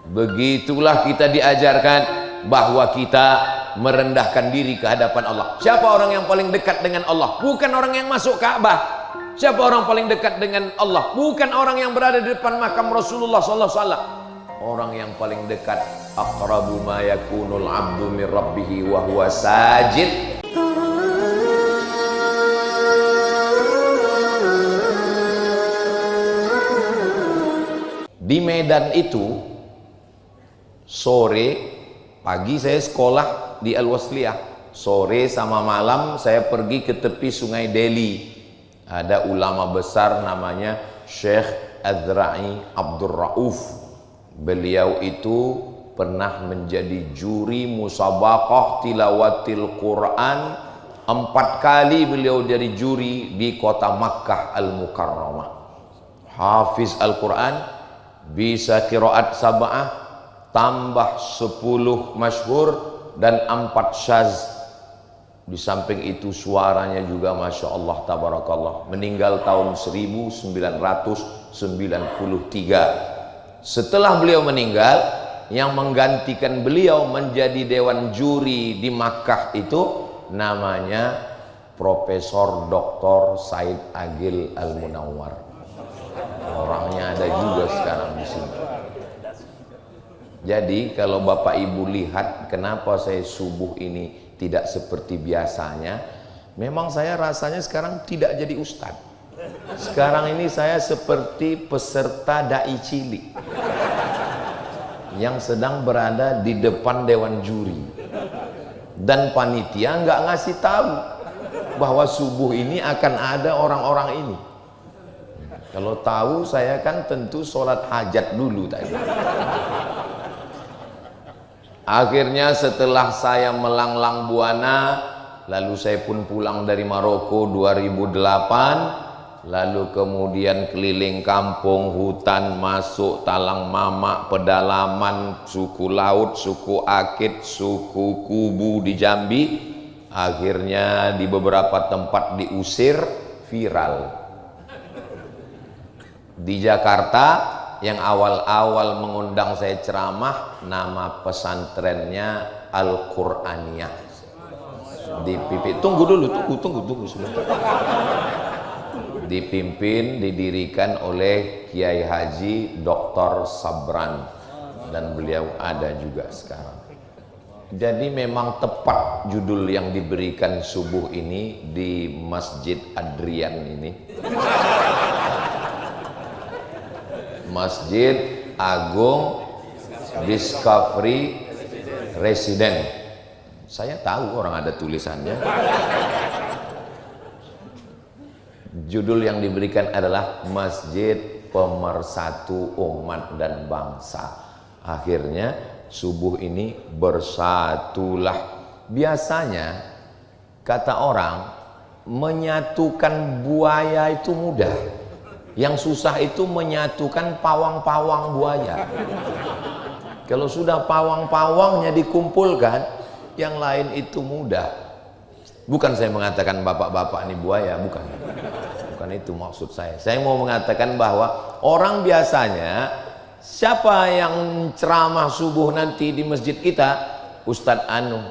Begitulah kita diajarkan bahwa kita merendahkan diri ke hadapan Allah. Siapa orang yang paling dekat dengan Allah? Bukan orang yang masuk Ka'bah. Siapa orang paling dekat dengan Allah? Bukan orang yang berada di depan makam Rasulullah sallallahu alaihi wasallam. Orang yang paling dekat, aqrabu ma yakunul 'abdu min rabbih wa huwa sajid. Di Medan itu sore, pagi saya sekolah di Al-Wasliyah, sore sama malam saya pergi ke tepi Sungai Deli. Ada ulama besar namanya Syekh Azra'i Abdul Rauf. Beliau itu pernah menjadi juri musabaqah tilawatil Quran. 4 kali beliau jadi juri di kota Makkah Al-Mukarramah. Hafiz Al-Quran, bisa qiraat sab'ah, tambah 10 masyhur dan 4 syaz. Di samping itu suaranya juga Masya Allah tabarakallah. Meninggal tahun 1993. Setelah beliau meninggal, yang menggantikan beliau menjadi dewan juri di Makkah itu namanya Profesor Dr. Said Agil Al-Munawwar. Orangnya ada juga sekarang di sini. Jadi kalau Bapak Ibu lihat kenapa saya subuh ini tidak seperti biasanya, memang saya rasanya sekarang tidak jadi ustadz. Sekarang ini saya seperti peserta dai cilik yang sedang berada di depan dewan juri, dan panitia nggak ngasih tahu bahwa subuh ini akan ada orang-orang ini. Kalau tahu saya kan tentu sholat hajat dulu tadi. Akhirnya setelah saya melanglang buana, lalu saya pun pulang dari Maroko 2008, lalu kemudian keliling kampung, hutan, masuk Talang Mamak, pedalaman, suku Laut, suku Akit, suku Kubu di Jambi. Akhirnya di beberapa tempat diusir, viral. Di Jakarta yang awal-awal mengundang saya ceramah, nama pesantrennya Al-Qur'aniyah di Pipi. Tunggu sebentar. Dipimpin, didirikan oleh Kiai Haji Dr. Sabran, dan beliau ada juga sekarang. Jadi memang tepat judul yang diberikan subuh ini di Masjid Adrian ini. Masjid Agung Discovery Resident. Saya tahu orang ada tulisannya. Judul yang diberikan adalah Masjid Pemersatu Umat dan Bangsa. Akhirnya subuh ini bersatulah. Biasanya kata orang menyatukan buaya itu mudah. Yang susah itu menyatukan pawang-pawang buaya. Kalau sudah pawang-pawangnya dikumpulkan, yang lain itu mudah. Bukan saya mengatakan bapak-bapak ini buaya, bukan. Bukan itu maksud saya. Saya mau mengatakan bahwa orang biasanya, siapa yang ceramah subuh nanti di masjid kita, Ustadz Anu,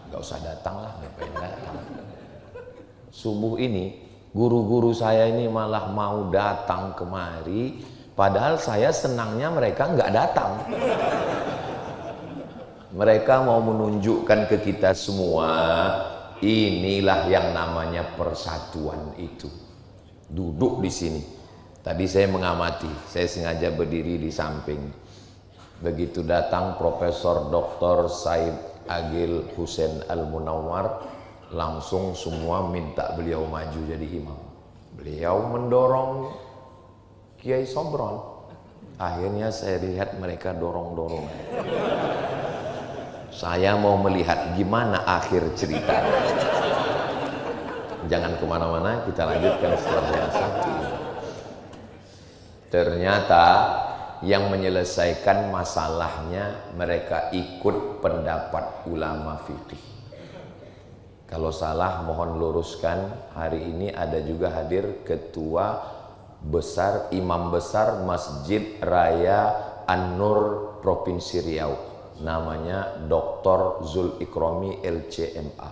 gak usah datang lah, ngapain datang. Subuh ini guru-guru saya ini malah mau datang kemari, padahal saya senangnya mereka nggak datang. Mereka mau menunjukkan ke kita semua, inilah yang namanya persatuan itu. Duduk di sini. Tadi saya mengamati, saya sengaja berdiri di samping. Begitu datang Profesor Dr. Said Agil Hussein Al-Munawwar, langsung semua minta beliau maju jadi imam. Beliau mendorong Kiai Sobron. Akhirnya saya lihat mereka dorong-dorong. Saya mau melihat gimana akhir cerita. Jangan kemana-mana, kita lanjutkan setelah yang satu. Ternyata yang menyelesaikan masalahnya mereka ikut pendapat ulama fikih. Kalau salah mohon luruskan. Hari ini ada juga hadir ketua besar, imam besar Masjid Raya An-Nur Provinsi Riau. Namanya Dr. Zul Ikrami LCMA.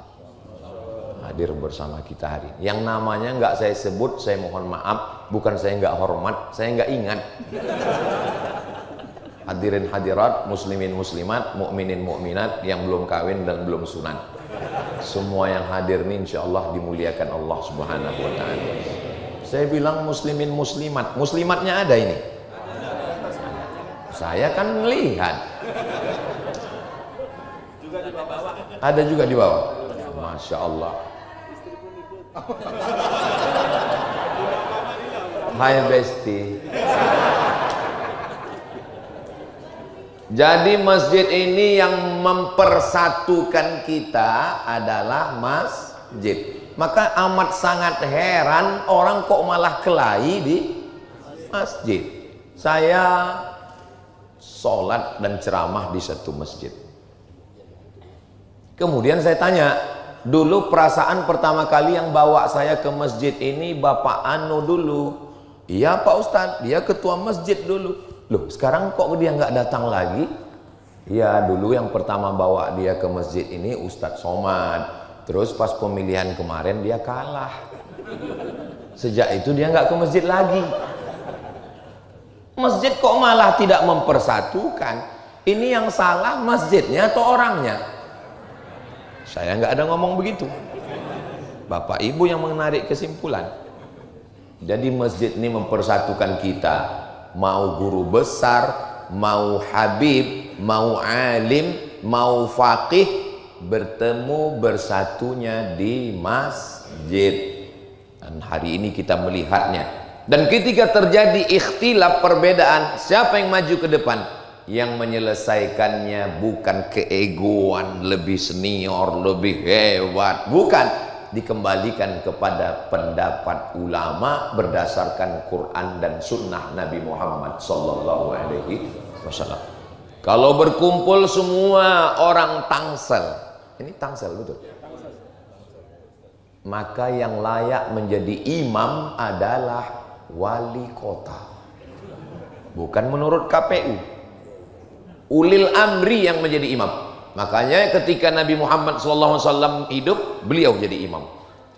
Hadir bersama kita hari ini. Yang namanya nggak saya sebut, saya mohon maaf. Bukan saya nggak hormat, saya nggak ingat. Hadirin hadirat, muslimin muslimat, mukminin mukminat yang belum kawin dan belum sunat. Semua yang hadir ini insya Allah dimuliakan Allah Subhanahu wa ta'ala. Saya bilang muslimin muslimat, muslimatnya ada ini. Saya kan melihat. Ada juga di bawah. Masya Allah. Hai Besti. Jadi masjid ini yang mempersatukan kita adalah masjid. Maka amat sangat heran orang kok malah kelahi di masjid. Saya sholat dan ceramah di satu masjid. Kemudian saya tanya, dulu perasaan pertama kali yang bawa saya ke masjid ini Bapak Anu dulu. Iya Pak Ustadz, dia ketua masjid dulu. Loh sekarang kok dia nggak datang lagi? Ya dulu yang pertama bawa dia ke masjid ini Ustadz Somad. Terus pas pemilihan kemarin dia kalah. Sejak itu dia nggak ke masjid lagi. Masjid kok malah tidak mempersatukan? Ini yang salah masjidnya atau orangnya? Saya nggak ada ngomong begitu. Bapak Ibu yang menarik kesimpulan. Jadi masjid ini mempersatukan kita. Mau guru besar, mau habib, mau alim, mau faqih, bertemu bersatunya di masjid. Dan hari ini kita melihatnya. Dan ketika terjadi ikhtilaf perbedaan, siapa yang maju ke depan? Yang menyelesaikannya bukan keegoan, lebih senior, lebih hebat, bukan, dikembalikan kepada pendapat ulama berdasarkan Quran dan Sunnah Nabi Muhammad Sallallahu Alaihi Wasallam. Kalau berkumpul semua orang Tangsel, ini Tangsel betul, maka yang layak menjadi imam adalah wali kota, bukan menurut KPU. Ulil amri yang menjadi imam. Makanya ketika Nabi Muhammad SAW hidup, beliau jadi imam.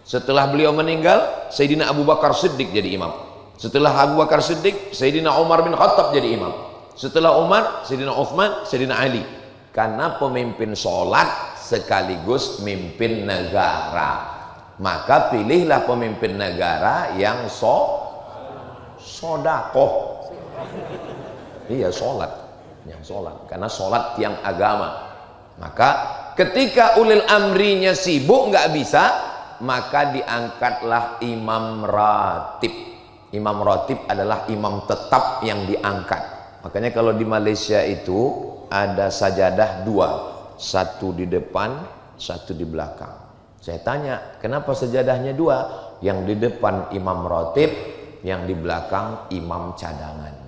Setelah beliau meninggal, Sayyidina Abu Bakar Siddiq jadi imam. Setelah Abu Bakar Siddiq, Sayyidina Umar bin Khattab jadi imam. Setelah Umar, Sayyidina Uthman, Sayyidina Ali. Karena pemimpin sholat sekaligus mimpin negara. Maka pilihlah pemimpin negara yang sodakoh. Iya, sholat. Yang sholat, karena sholat tiang agama. Maka ketika ulil amrinya sibuk nggak bisa, maka diangkatlah imam ratib. Imam ratib adalah imam tetap yang diangkat. Makanya kalau di Malaysia itu ada sajadah dua, satu di depan, satu di belakang. Saya tanya, kenapa sajadahnya dua? Yang di depan imam ratib, yang di belakang imam cadangan.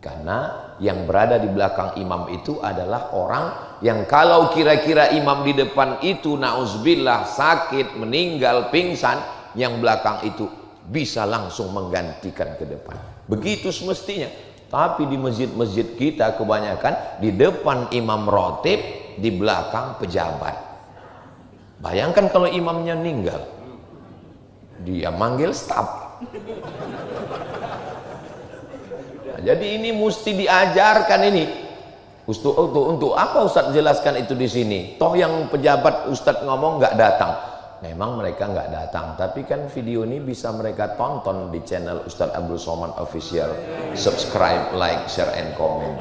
Karena yang berada di belakang imam itu adalah orang yang kalau kira-kira imam di depan itu na'udzubillah sakit, meninggal, pingsan, yang belakang itu bisa langsung menggantikan ke depan. Begitu semestinya. Tapi di masjid-masjid kita kebanyakan di depan imam ratib, di belakang pejabat. Bayangkan kalau imamnya meninggal, dia manggil staf. Jadi ini mesti diajarkan ini. Untuk apa Ustadz jelaskan itu di sini? Toh yang pejabat Ustadz ngomong nggak datang. Memang mereka nggak datang, tapi kan video ini bisa mereka tonton di channel Ustadz Abdul Somad Official. Subscribe, like, share, and comment.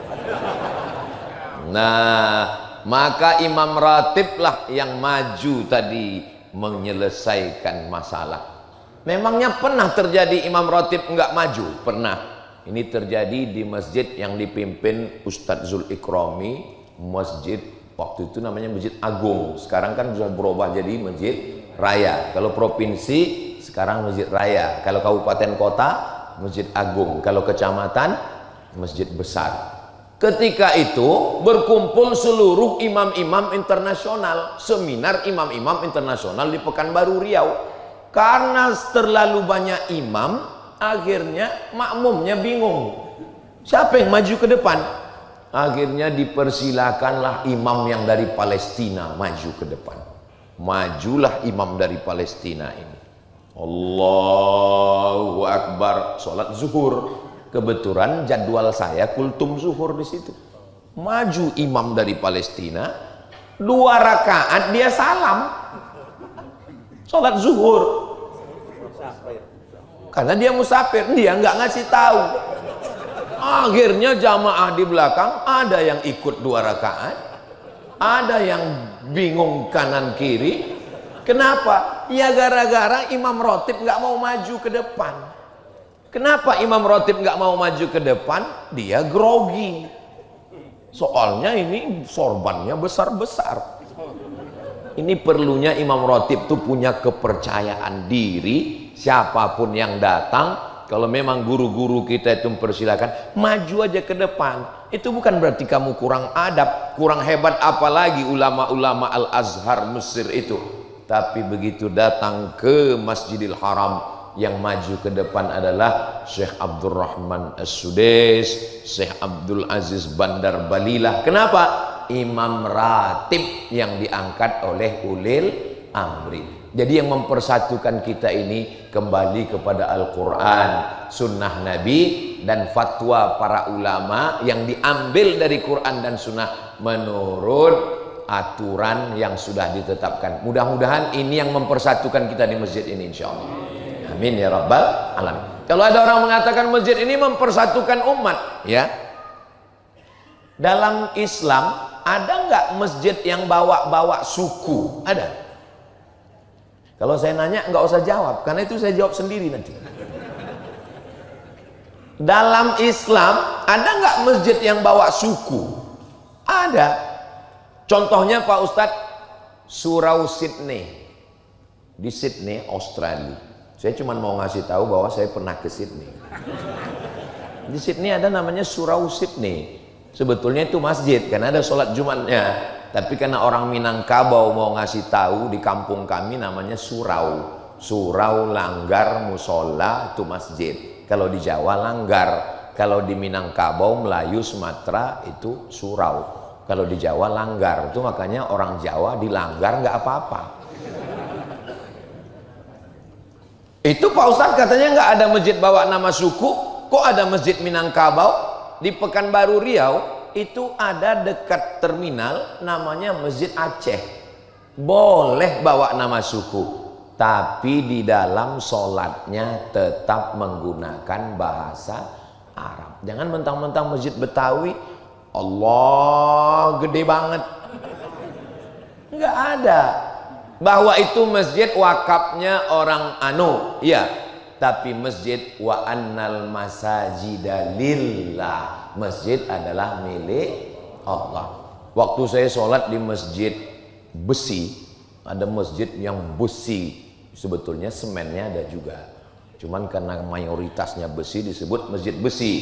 Nah, maka imam ratib lah yang maju tadi menyelesaikan masalah. Memangnya pernah terjadi imam ratib nggak maju? Pernah. Ini terjadi di masjid yang dipimpin Ustadz Zul Ikrami, masjid waktu itu namanya Masjid Agung. Sekarang kan sudah berubah jadi Masjid Raya. Kalau provinsi sekarang Masjid Raya. Kalau kabupaten kota Masjid Agung. Kalau kecamatan Masjid Besar. Ketika itu berkumpul seluruh imam-imam internasional, seminar imam-imam internasional di Pekanbaru Riau. Karena terlalu banyak imam, akhirnya makmumnya bingung. Siapa yang maju ke depan? Akhirnya dipersilakanlah imam yang dari Palestina maju ke depan. Majulah imam dari Palestina ini. Allahu Akbar, sholat zuhur. Kebetulan jadwal saya kultum zuhur di situ. Maju imam dari Palestina, 2 rakaat dia salam. Sholat zuhur. Karena dia musafir, dia nggak ngasih tahu. Akhirnya jamaah di belakang ada yang ikut 2 rakaat, ada yang bingung kanan kiri. Kenapa? Ya gara-gara imam rotib nggak mau maju ke depan. Kenapa imam rotib nggak mau maju ke depan? Dia grogi. Soalnya ini sorbannya besar-besar. Ini perlunya imam rotib tuh punya kepercayaan diri. Siapapun yang datang, kalau memang guru-guru kita itu mempersilakan, maju aja ke depan. Itu bukan berarti kamu kurang adab, kurang hebat, apalagi ulama-ulama Al-Azhar Mesir itu. Tapi begitu datang ke Masjidil Haram, yang maju ke depan adalah Syekh Abdurrahman As-Sudais, Syekh Abdul Aziz Bandar Balilah. Kenapa? Imam ratib yang diangkat oleh ulil amri. Jadi yang mempersatukan kita ini kembali kepada Al-Quran, sunnah Nabi, dan fatwa para ulama yang diambil dari Quran dan sunnah menurut aturan yang sudah ditetapkan. Mudah-mudahan ini yang mempersatukan kita di masjid ini, insya Allah. Amin ya rabbal alamin. Kalau ada orang mengatakan masjid ini mempersatukan umat, ya, dalam Islam ada nggak masjid yang bawa-bawa suku? Ada? Kalau saya nanya nggak usah jawab, karena itu saya jawab sendiri nanti. Dalam Islam ada nggak masjid yang bawa suku? Ada. Contohnya Pak Ustadz, Surau Sydney, di Sydney, Australia. Saya cuma mau ngasih tahu bahwa saya pernah ke Sydney. Di Sydney ada namanya Surau Sydney. Sebetulnya itu masjid, karena ada sholat Jumatnya. Tapi karena orang Minangkabau mau ngasih tahu, di kampung kami namanya surau. Surau, langgar, musola, itu masjid. Kalau di Jawa langgar, kalau di Minangkabau, Melayu, Sumatera itu surau. Kalau di Jawa langgar, itu makanya orang Jawa di langgar nggak apa-apa. Itu Pak Ustadz katanya nggak ada masjid bawa nama suku, kok ada masjid Minangkabau? Di Pekanbaru Riau itu ada dekat terminal namanya Masjid Aceh. Boleh bawa nama suku, tapi di dalam sholatnya tetap menggunakan bahasa Arab. Jangan mentang-mentang masjid Betawi, Allah gede banget. Nggak ada. Bahwa itu masjid wakafnya orang anu, iya. Tapi masjid wa annal masajida lillah. Masjid adalah milik Allah. Waktu saya sholat di masjid besi, ada masjid yang besi, sebetulnya semennya ada juga. Cuman karena mayoritasnya besi disebut masjid besi.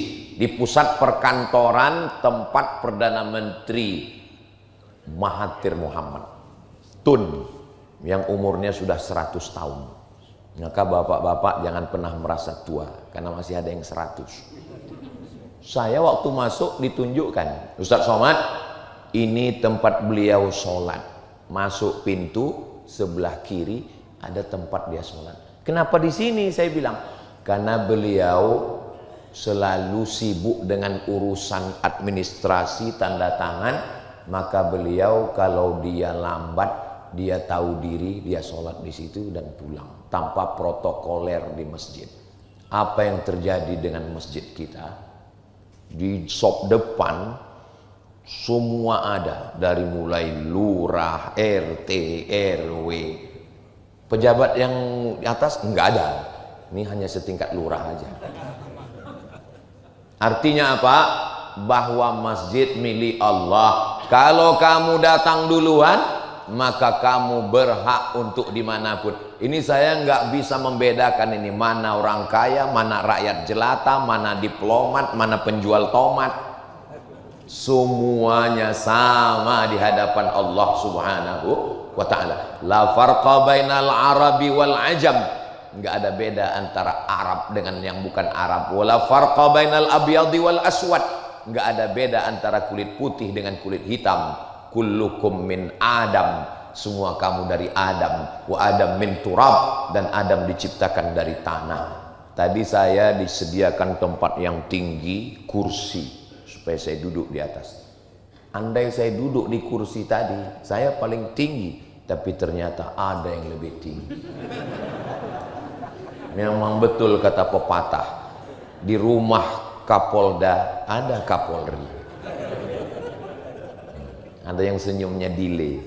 Di pusat perkantoran tempat Perdana Menteri Mahathir Muhammad Tun, yang umurnya sudah 100 tahun. Maka bapak-bapak jangan pernah merasa tua, karena masih ada yang 100. Saya waktu masuk ditunjukkan, Ustadz Somad, ini tempat beliau sholat. Masuk pintu sebelah kiri ada tempat dia sholat. Kenapa di sini? Saya bilang, karena beliau selalu sibuk dengan urusan administrasi tanda tangan. Maka beliau kalau dia lambat, dia tahu diri, dia sholat di situ dan pulang tanpa protokoler di masjid. Apa yang terjadi dengan masjid kita? Di shop depan semua ada, dari mulai lurah, RT, RW, pejabat yang di atas enggak ada. Ini hanya setingkat lurah aja. Artinya apa? Bahwa masjid milik Allah. Kalau kamu datang duluan, maka kamu berhak untuk dimanapun. Ini saya nggak bisa membedakan ini mana orang kaya, mana rakyat jelata, mana diplomat, mana penjual tomat. Semuanya sama di hadapan Allah Subhanahu wa ta'ala. La farqa bainal arabi wal ajam. nggak ada beda antara Arab dengan yang bukan Arab. Wala farqa bainal abyadi wal aswad, nggak ada beda antara kulit putih dengan kulit hitam. Kullukum min Adam, semua kamu dari Adam. Wa Adam min turab, dan Adam diciptakan dari tanah. Tadi saya disediakan tempat yang tinggi, kursi, supaya saya duduk di atas. Andai saya duduk di kursi tadi, saya paling tinggi, tapi ternyata ada yang lebih tinggi. Memang betul kata pepatah, di rumah Kapolda ada Kapolri. Ada yang senyumnya delay.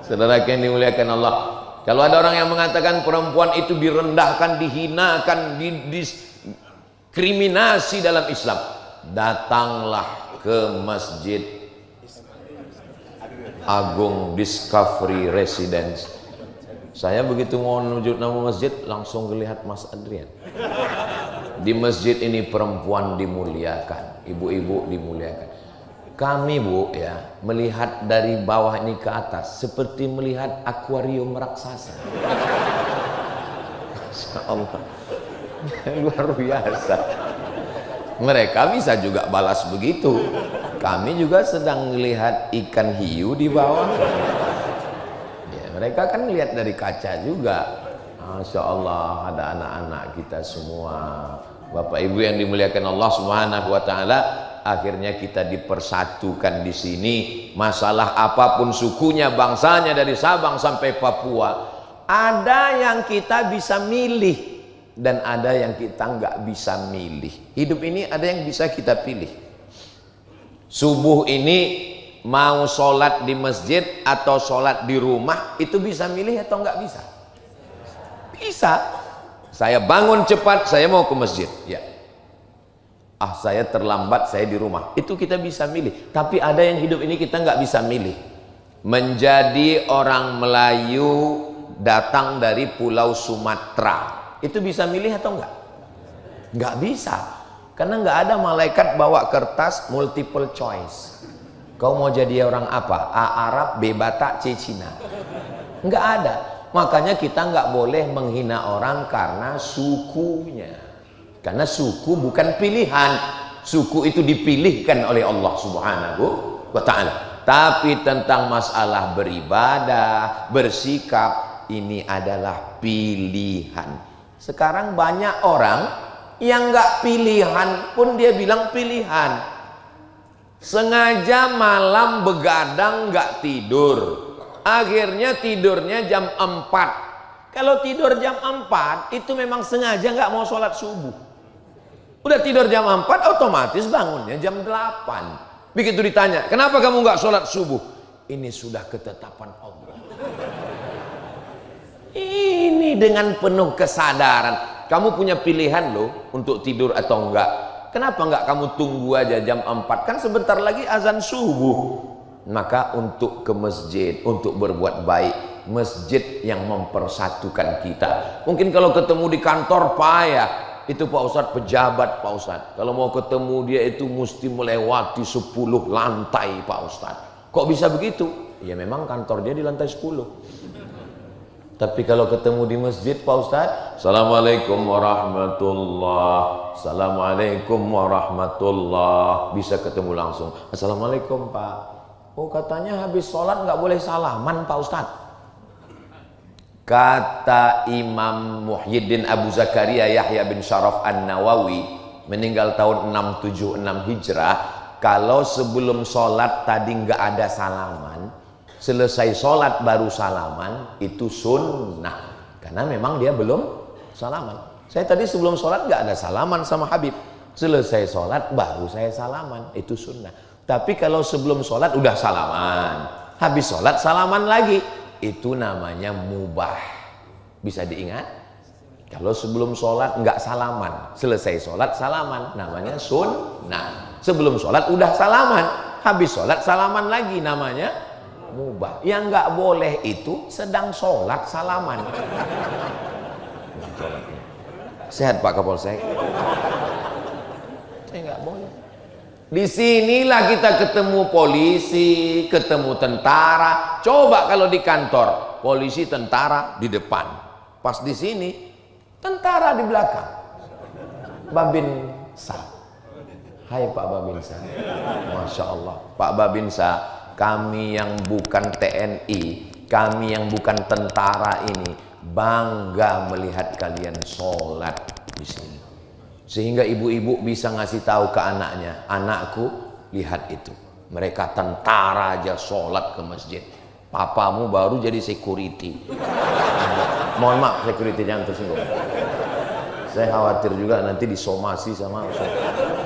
Saudara yang dimuliakan Allah, kalau ada orang yang mengatakan perempuan itu direndahkan, dihinakan, didiskriminasi dalam Islam, datanglah ke Masjid Agung Discovery Residence. Saya begitu mau menuju nama masjid, langsung melihat Mas Adrian. Di masjid ini perempuan dimuliakan, ibu-ibu dimuliakan. Kami Bu ya, melihat dari bawah ini ke atas seperti melihat akuarium raksasa. Masya Allah, luar biasa. Mereka bisa juga balas begitu. Kami juga sedang melihat ikan hiu di bawah. Ya, mereka kan lihat dari kaca juga. Masya Allah, ada anak-anak kita semua. Bapak Ibu yang dimuliakan Allah Subhanahu wa taala, akhirnya kita dipersatukan di sini. Masalah apapun sukunya, bangsanya, dari Sabang sampai Papua, ada yang kita bisa milih dan ada yang kita nggak bisa milih. Hidup ini ada yang bisa kita pilih. Subuh ini mau sholat di masjid atau sholat di rumah, itu bisa milih atau nggak bisa? Bisa. Saya bangun cepat, saya mau ke masjid, ya. Saya terlambat, saya di rumah. Itu kita bisa milih. Tapi ada yang hidup ini kita nggak bisa milih. Menjadi orang Melayu datang dari Pulau Sumatera, itu bisa milih atau enggak? Nggak bisa. Karena nggak ada malaikat bawa kertas multiple choice. Kau mau jadi orang apa? A Arab, B Batak, C Cina. Nggak ada. Makanya kita nggak boleh menghina orang karena sukunya. Karena suku bukan pilihan. Suku itu dipilihkan oleh Allah Subhanahu wa ta'ala. Tapi tentang masalah beribadah, bersikap, ini adalah pilihan. Sekarang banyak orang yang nggak pilihan pun dia bilang pilihan. Sengaja malam begadang nggak tidur. Akhirnya tidurnya jam 4. Kalau tidur jam 4 itu memang sengaja nggak mau sholat subuh. Udah tidur jam 4 otomatis bangunnya jam 8. Begitu ditanya, kenapa kamu nggak sholat subuh? Ini sudah ketetapan Allah. Ini dengan penuh kesadaran. Kamu punya pilihan loh untuk tidur atau enggak. Kenapa enggak kamu tunggu aja jam 4? Kan sebentar lagi azan subuh. Maka untuk ke masjid, untuk berbuat baik, masjid yang mempersatukan kita. Mungkin kalau ketemu di kantor payah, itu Pak Ustadz pejabat Pak Ustadz. Kalau mau ketemu dia itu mesti melewati 10 lantai Pak Ustadz. Kok bisa begitu? Ya memang kantor dia di lantai 10. Tapi kalau ketemu di masjid Pak Ustadz, Assalamualaikum warahmatullah, Assalamualaikum warahmatullah, bisa ketemu langsung. Assalamualaikum Pak. Oh katanya habis sholat nggak boleh salaman Pak Ustadz. Kata Imam Muhyiddin Abu Zakaria Yahya bin Syaraf An-Nawawi, meninggal tahun 676 Hijrah, kalau sebelum sholat tadi nggak ada salaman, selesai sholat baru salaman, itu sunnah. Karena memang dia belum salaman. Saya tadi sebelum sholat nggak ada salaman sama Habib. Selesai sholat baru saya salaman, itu sunnah. Tapi kalau sebelum sholat udah salaman, habis sholat salaman lagi, itu namanya mubah. Bisa diingat? Kalau sebelum sholat nggak salaman, selesai sholat salaman, namanya sunnah. Sebelum sholat udah salaman, habis sholat salaman lagi, namanya mubah. Yang nggak boleh itu sedang sholat salaman. Sehat Pak Kapolsek? Saya nggak boleh. Disinilah kita ketemu polisi, ketemu tentara. Coba kalau di kantor, polisi tentara di depan, Pas di sini tentara di belakang. Babinsa. Hai Pak Babinsa. Masya Allah. Pak Babinsa, kami yang bukan TNI, kami yang bukan tentara ini bangga melihat kalian sholat di sini. Sehingga ibu-ibu bisa ngasih tahu ke anaknya, anakku lihat itu, mereka tentara aja sholat ke masjid. Papamu baru jadi security. Mohon maaf security, jangan tersinggung. Saya khawatir juga nanti disomasi sama Ustaz.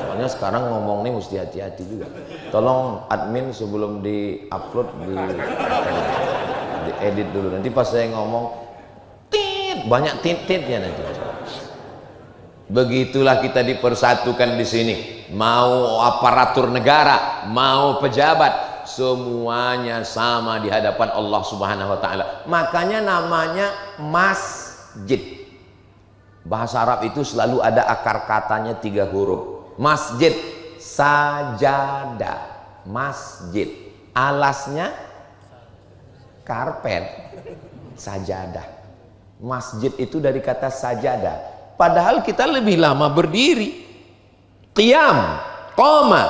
Soalnya sekarang ngomong nih mesti hati-hati juga. Tolong admin sebelum di-upload di-edit dulu. Nanti pas saya ngomong tit, banyak tit-titnya nanti. Begitulah kita dipersatukan di sini. Mau aparatur negara, mau pejabat, semuanya sama di hadapan Allah Subhanahu wa taala. Makanya namanya masjid. Bahasa Arab itu selalu ada akar katanya 3 huruf. Masjid, sajadah. Masjid, alasnya karpet, sajadah. Masjid itu dari kata sajadah. Padahal kita lebih lama berdiri. Qiyam, qoma,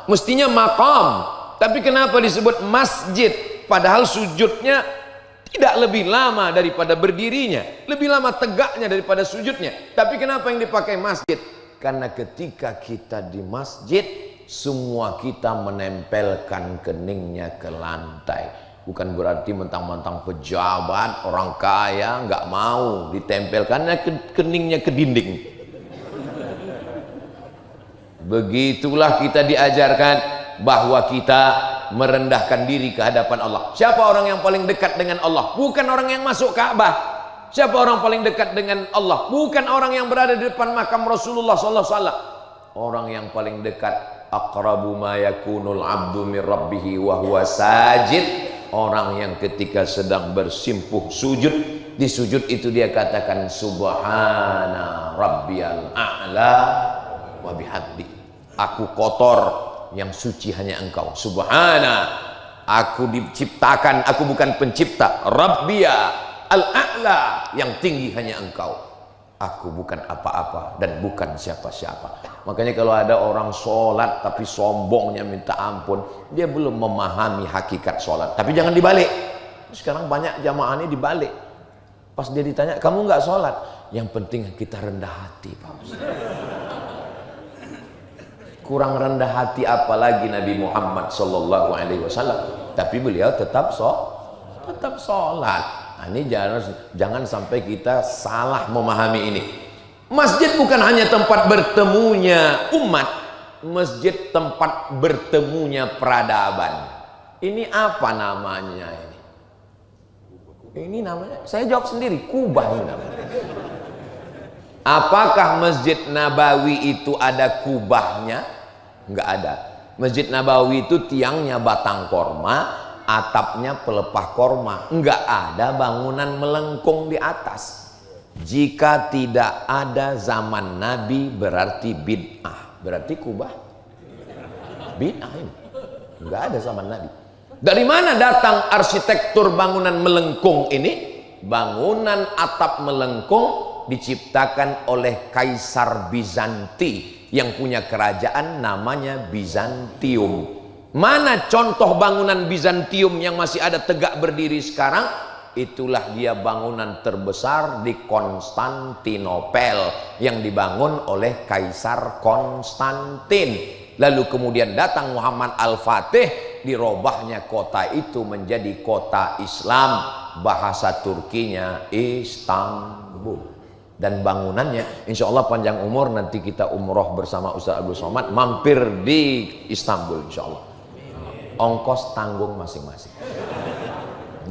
mestinya maqam. Tapi kenapa disebut masjid? Padahal sujudnya tidak lebih lama daripada berdirinya, lebih lama tegaknya daripada sujudnya. Tapi kenapa yang dipakai masjid? Karena ketika kita di masjid, semua kita menempelkan keningnya ke lantai. Bukan berarti mentang-mentang pejabat, orang kaya nggak mau ditempelkannya keningnya ke dinding. Begitulah kita diajarkan bahwa kita merendahkan diri ke hadapan Allah. Siapa orang yang paling dekat dengan Allah? Bukan orang yang masuk Ka'bah. Siapa orang paling dekat dengan Allah? Bukan orang yang berada di depan makam Rasulullah sallallahu alaihi wasallam. Orang yang paling dekat, aqrabu ma yakunul 'abdu min rabbih wa huwa sajid. Orang yang ketika sedang bersimpuh sujud, di sujud itu dia katakan subhana rabbiyal a'la wa bihamdi. Aku kotor, yang suci hanya engkau. Subhana, aku diciptakan, aku bukan pencipta. Rabbiya al-a'la, yang tinggi hanya engkau. Aku bukan apa-apa dan bukan siapa-siapa. Makanya kalau ada orang sholat tapi sombongnya minta ampun, dia belum memahami hakikat sholat. Tapi jangan dibalik. Sekarang banyak jamaah ini dibalik. Pas dia ditanya, kamu nggak sholat? Yang penting kita rendah hati, Pak Ustaz. Kurang rendah hati apalagi Nabi Muhammad sallallahu alaihi wasallam, tapi beliau tetap sholat. Nah, ini jangan sampai kita salah memahami ini. Masjid bukan hanya tempat bertemunya umat, masjid tempat bertemunya peradaban. Ini apa namanya ini? Ini namanya, saya jawab sendiri, Kubah ini namanya. Apakah Masjid Nabawi itu ada kubahnya? Enggak ada. Masjid Nabawi itu tiangnya batang korma, atapnya pelepah korma. Enggak ada bangunan melengkung di atas. Jika tidak ada zaman Nabi berarti bid'ah. Berarti kubah bid'ah ini. Enggak ada zaman Nabi. Dari mana datang arsitektur bangunan melengkung ini? Bangunan atap melengkung diciptakan oleh Kaisar Bizanti yang punya kerajaan namanya Bizantium. Mana contoh bangunan Bizantium yang masih ada tegak berdiri sekarang? Itulah dia bangunan terbesar di Konstantinopel yang dibangun oleh Kaisar Konstantin. Lalu kemudian datang Muhammad Al-Fatih, dirobahnya kota itu menjadi kota Islam. Bahasa Turkinya Istanbul. Dan bangunannya insya Allah panjang umur, nanti kita umroh bersama Ustaz Abdul Somad, mampir di Istanbul insya Allah. Ongkos tanggung masing-masing.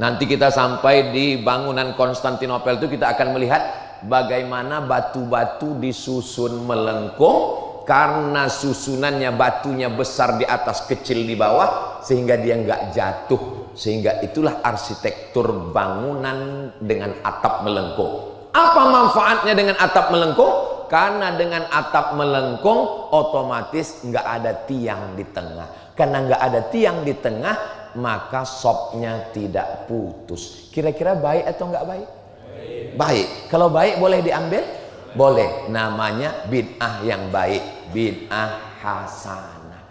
Nanti kita sampai di bangunan Konstantinopel itu, kita akan melihat bagaimana batu-batu disusun melengkung. Karena susunannya batunya besar di atas, kecil di bawah, sehingga dia nggak jatuh. Sehingga itulah arsitektur bangunan dengan atap melengkung. Apa manfaatnya dengan atap melengkung? Karena dengan atap melengkung otomatis nggak ada tiang di tengah. Karena nggak ada tiang di tengah, maka sopnya tidak putus. Kira-kira baik atau nggak baik? baik. Kalau baik boleh diambil? Boleh. Namanya bid'ah yang baik, bid'ah hasanah.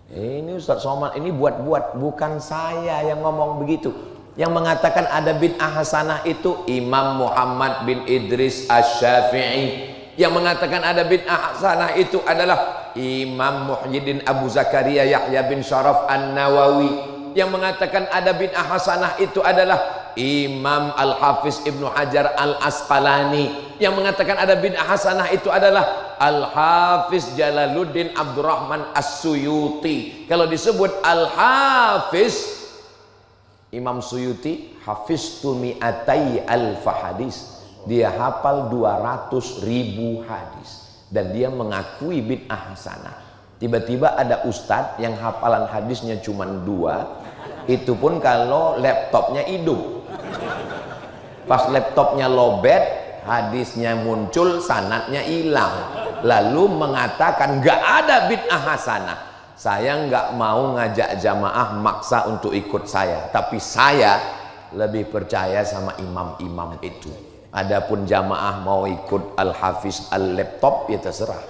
Ini Ustaz Somad ini buat-buat, bukan saya yang ngomong begitu. Yang mengatakan ada bid'ah hasanah itu Imam Muhammad bin Idris Asy-Syafi'i. Yang mengatakan ada bid'ah hasanah itu adalah Imam Muhyiddin Abu Zakaria Yahya bin Syaraf An-Nawawi. Yang mengatakan ada bid'ah hasanah itu adalah Imam Al-Hafiz Ibnu Hajar Al-Asqalani. Yang mengatakan ada bid'ah hasanah itu adalah Al-Hafiz Jalaluddin Abdurrahman As-Suyuti. Kalau disebut Al-Hafiz Imam Suyuti, hafiztu mi'atai alfa hadis. Dia hafal 200.000 hadis. Dan dia mengakui bid'ah hasanah. Tiba-tiba ada ustadz yang hafalan hadisnya cuma 2. Itu pun kalau laptopnya hidup. Pas laptopnya lobet, hadisnya muncul, sanadnya hilang. Lalu mengatakan gak ada bid'ah hasanah. Saya nggak mau ngajak jamaah maksa untuk ikut saya. Tapi saya lebih percaya sama imam-imam itu. Adapun jamaah mau ikut Al-Hafiz Al-Laptop, ya terserah.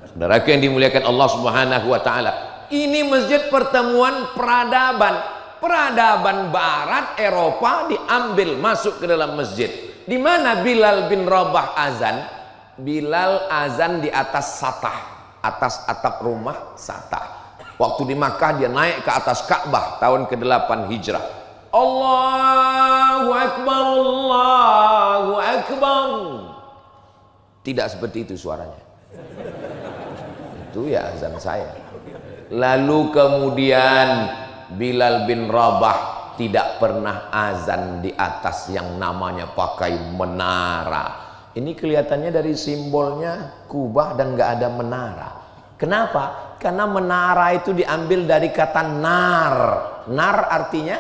Saudara yang dimuliakan Allah Subhanahu wa taala. Ini masjid pertemuan peradaban. Peradaban barat Eropa diambil masuk ke dalam masjid. Di mana Bilal bin Rabah azan? Bilal azan di atas satah, atas atap rumah satah. Waktu di Makkah dia naik ke atas Ka'bah tahun ke-8 Hijrah. Allahu Akbar, Allahu Akbar. Tidak seperti itu suaranya. Itu ya azan saya. Lalu kemudian Bilal bin Rabah tidak pernah azan di atas yang namanya pakai menara. Ini kelihatannya dari simbolnya kubah dan nggak ada menara. Kenapa? Karena menara itu diambil dari kata nar. Nar artinya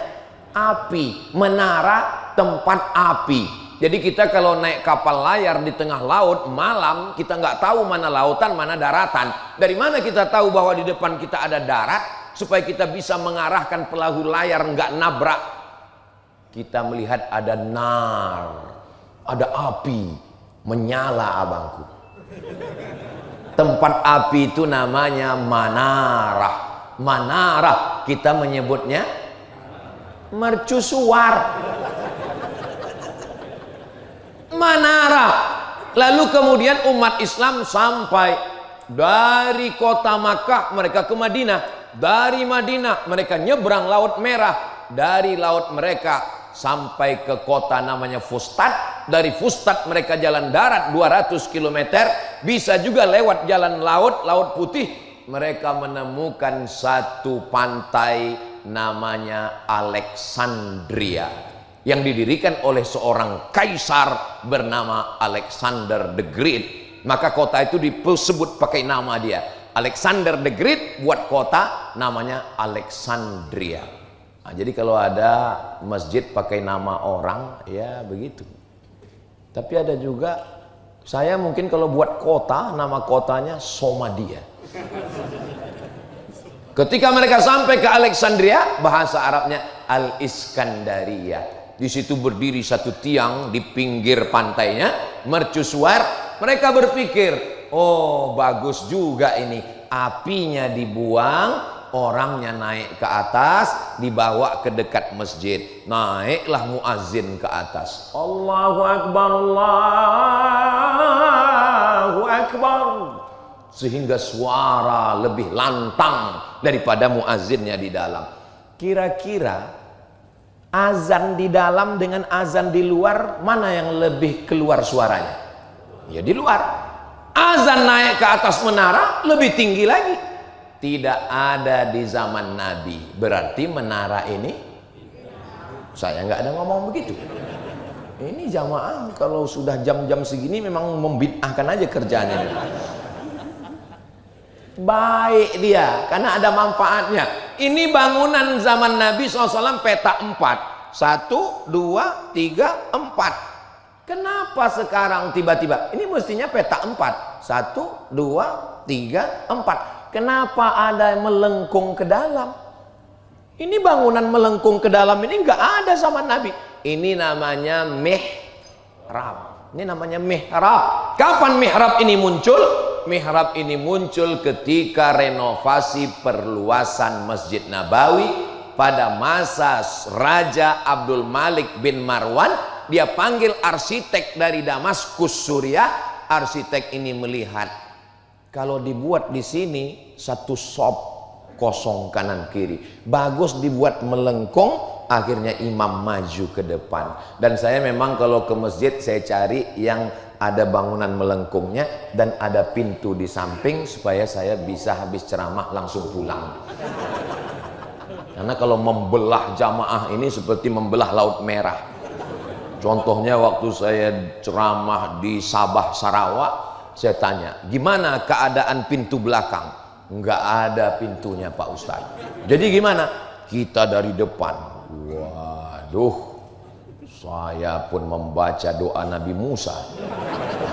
api, menara tempat api. Jadi kita kalau naik kapal layar di tengah laut malam, kita nggak tahu mana lautan, mana daratan. Dari mana kita tahu bahwa di depan kita ada darat? Supaya kita bisa mengarahkan perahu layar nggak nabrak. Kita melihat ada nar, ada api menyala abangku. Tempat api itu namanya manarah. Manarah kita menyebutnya mercusuar. Manara. Lalu kemudian umat Islam sampai dari kota Makkah mereka ke Madinah, dari Madinah mereka nyebrang Laut Merah, dari laut mereka sampai ke kota namanya Fustat, dari Fustat mereka jalan darat 200 km, bisa juga lewat jalan laut, Laut Putih, mereka menemukan satu pantai namanya Alexandria yang didirikan oleh seorang kaisar bernama Alexander the Great. Maka kota itu disebut pakai nama dia. Alexander the Great buat kota namanya Alexandria. Nah, jadi kalau ada masjid pakai nama orang, ya begitu. Tapi ada juga, saya mungkin kalau buat kota, nama kotanya Somadia. Ketika mereka sampai ke Alexandria, bahasa Arabnya Al-Iskandaria. Di situ berdiri satu tiang di pinggir pantainya, mercusuar. Mereka berpikir, oh bagus juga ini, apinya dibuang, orangnya naik ke atas, dibawa ke dekat masjid. Naiklah muazin ke atas. Allahu Akbar, Allahu Akbar. Sehingga suara lebih lantang daripada muazinnya di dalam. Kira-kira azan di dalam dengan azan di luar, mana yang lebih keluar suaranya? Ya di luar. Azan naik ke atas menara lebih tinggi lagi. Tidak ada di zaman Nabi. Berarti menara ini, saya nggak ada ngomong begitu. Ini jamaah kalau sudah jam-jam segini memang membid'ahkan aja kerjanya. Baik dia, karena ada manfaatnya. Ini bangunan zaman Nabi SAW petak 4. 1, 2, 3, 4. Kenapa sekarang tiba-tiba? Ini mestinya petak 4. 1, 2, 3, 4. Kenapa ada melengkung ke dalam? Ini bangunan melengkung ke dalam ini nggak ada zaman Nabi. ini namanya mihrab. Ini namanya mihrab. Kapan mihrab ini muncul? Mihrab ini muncul ketika renovasi perluasan Masjid Nabawi pada masa Raja Abdul Malik bin Marwan. Dia panggil arsitek dari Damaskus, Suriah. Arsitek ini melihat, kalau dibuat di sini satu sop kosong kanan kiri, bagus dibuat melengkung, akhirnya imam maju ke depan. Dan saya memang kalau ke masjid saya cari yang ada bangunan melengkungnya dan ada pintu di samping supaya saya bisa habis ceramah langsung pulang. Karena kalau membelah jamaah ini seperti membelah Laut Merah. Contohnya waktu saya ceramah di Sabah, Sarawak, saya tanya, gimana keadaan pintu belakang? Enggak ada pintunya Pak Ustadz. Jadi gimana? Kita dari depan. Waduh, saya pun membaca doa Nabi Musa.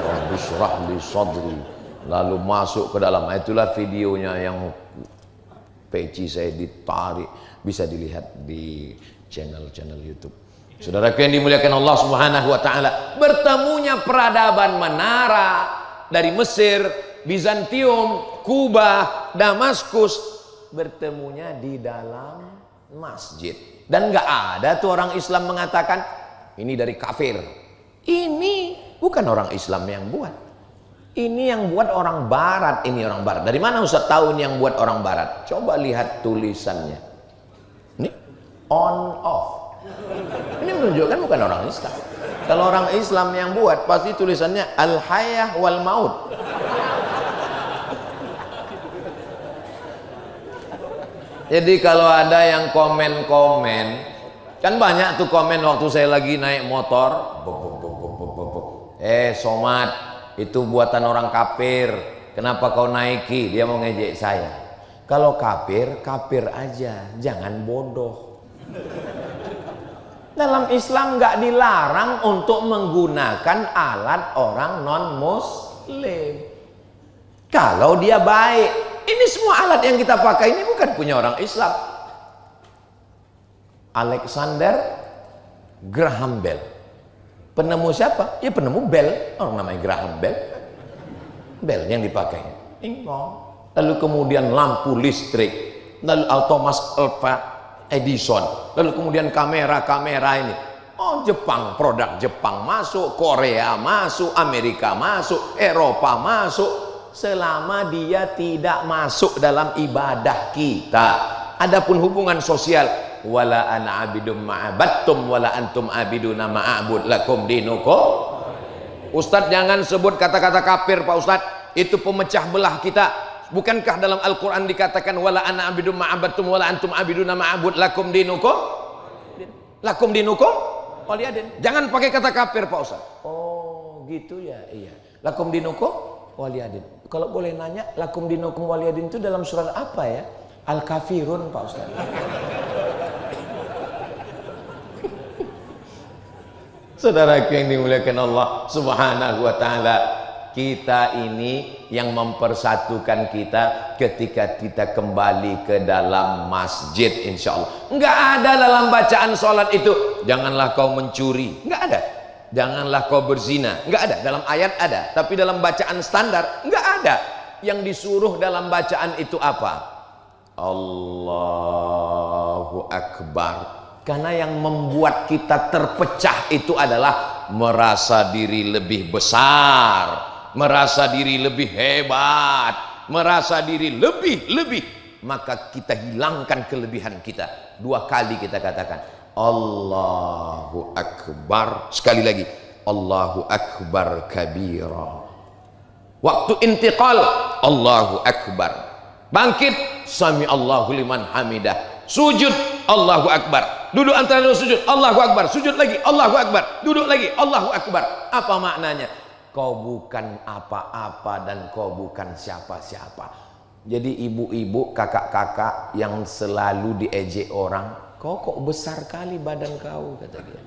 Rabbi syrah li sadri. Lalu masuk ke dalam. Itulah videonya yang peci saya ditarik. Bisa dilihat di channel-channel YouTube. Saudaraku yang dimuliakan Allah Subhanahu wa taala, bertemunya peradaban Menara dari Mesir, Bizantium, Kuba, Damaskus, bertemunya di dalam masjid. Dan nggak ada tuh orang Islam mengatakan ini dari kafir. Ini bukan orang Islam yang buat. Ini yang buat orang barat, ini orang barat. Dari mana Ustaz tahu ini yang buat orang barat? Coba lihat tulisannya. Ini on off. Ini menunjukkan bukan orang Islam. Kalau orang Islam yang buat pasti tulisannya al-hayah wal maut. Jadi kalau ada yang komen-komen, kan banyak tuh komen waktu saya lagi naik motor. Somat, itu buatan orang kafir. Kenapa kau naiki? Dia mau ngejek saya. Kalau kafir, kafir aja, jangan bodoh. Dalam Islam nggak dilarang untuk menggunakan alat orang non-muslim. Kalau dia baik. Ini semua alat yang kita pakai ini bukan punya orang Islam. Alexander Graham Bell. Penemu siapa? Ya penemu bel. Orang namanya Graham Bell. Bel yang dipakai. Lalu kemudian lampu listrik. Lalu Thomas Alva Edison, lalu kemudian kamera-kamera ini. Oh, Jepang, produk Jepang masuk, Korea masuk, Amerika masuk, Eropa masuk, selama dia tidak masuk dalam ibadah kita. Adapun hubungan sosial, wala ana abidum ma'abattum wala antum abiduna ma'abud lakum dinukum. Ustadz jangan sebut kata-kata kafir Pak Ustadz, itu pemecah belah kita. Bukankah dalam Al-Quran dikatakan wala ana abidum ma'abattum wala antum abiduna ma'abud lakum dinukum? Lakum dinukum waliyadin. Jangan pakai kata kafir Pak Ustaz. Oh gitu ya. Iya. Lakum dinukum waliyadin. Kalau boleh nanya, lakum dinukum waliyadin itu dalam surat apa ya? Al-Kafirun Pak Ustaz. Saudaraku yang dimuliakan Allah Subhanahu wa taala, kita ini yang mempersatukan kita ketika kita kembali ke dalam masjid, insya Allah. Enggak ada dalam bacaan sholat itu janganlah kau mencuri, enggak ada. Janganlah kau berzina, enggak ada. Dalam ayat ada, tapi dalam bacaan standar enggak ada. Yang disuruh dalam bacaan itu apa? Allahu Akbar. Karena yang membuat kita terpecah itu adalah merasa diri lebih besar, merasa diri lebih hebat, merasa diri lebih, maka kita hilangkan kelebihan kita. 2 kali kita katakan Allahu Akbar, sekali lagi Allahu Akbar kabira. Waktu intiqal Allahu Akbar, bangkit sami Allahu liman hamidah, sujud Allahu Akbar, duduk antara dua sujud Allahu Akbar, sujud lagi Allahu Akbar, duduk lagi Allahu Akbar. Apa maknanya? Kau bukan apa-apa dan kau bukan siapa-siapa. Jadi ibu-ibu, kakak-kakak yang selalu diejek orang, kau kok besar kali badan kau, kata dia.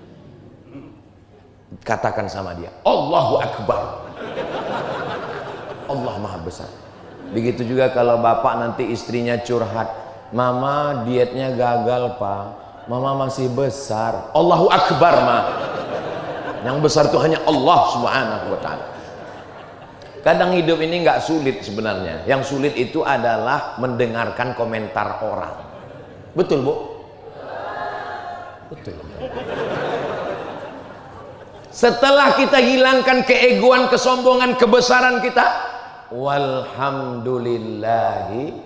Katakan sama dia, Allahu Akbar. Allah Maha Besar. Begitu juga kalau bapak nanti istrinya curhat, mama dietnya gagal pak, Mama masih besar. Allahu Akbar mah. Yang besar itu hanya Allah Subhanahu wa ta'ala. Kadang hidup ini nggak sulit sebenarnya. Yang sulit itu adalah mendengarkan komentar orang. Betul, Bu? Betul. Setelah kita hilangkan keegoan, kesombongan, kebesaran kita, walhamdulillahi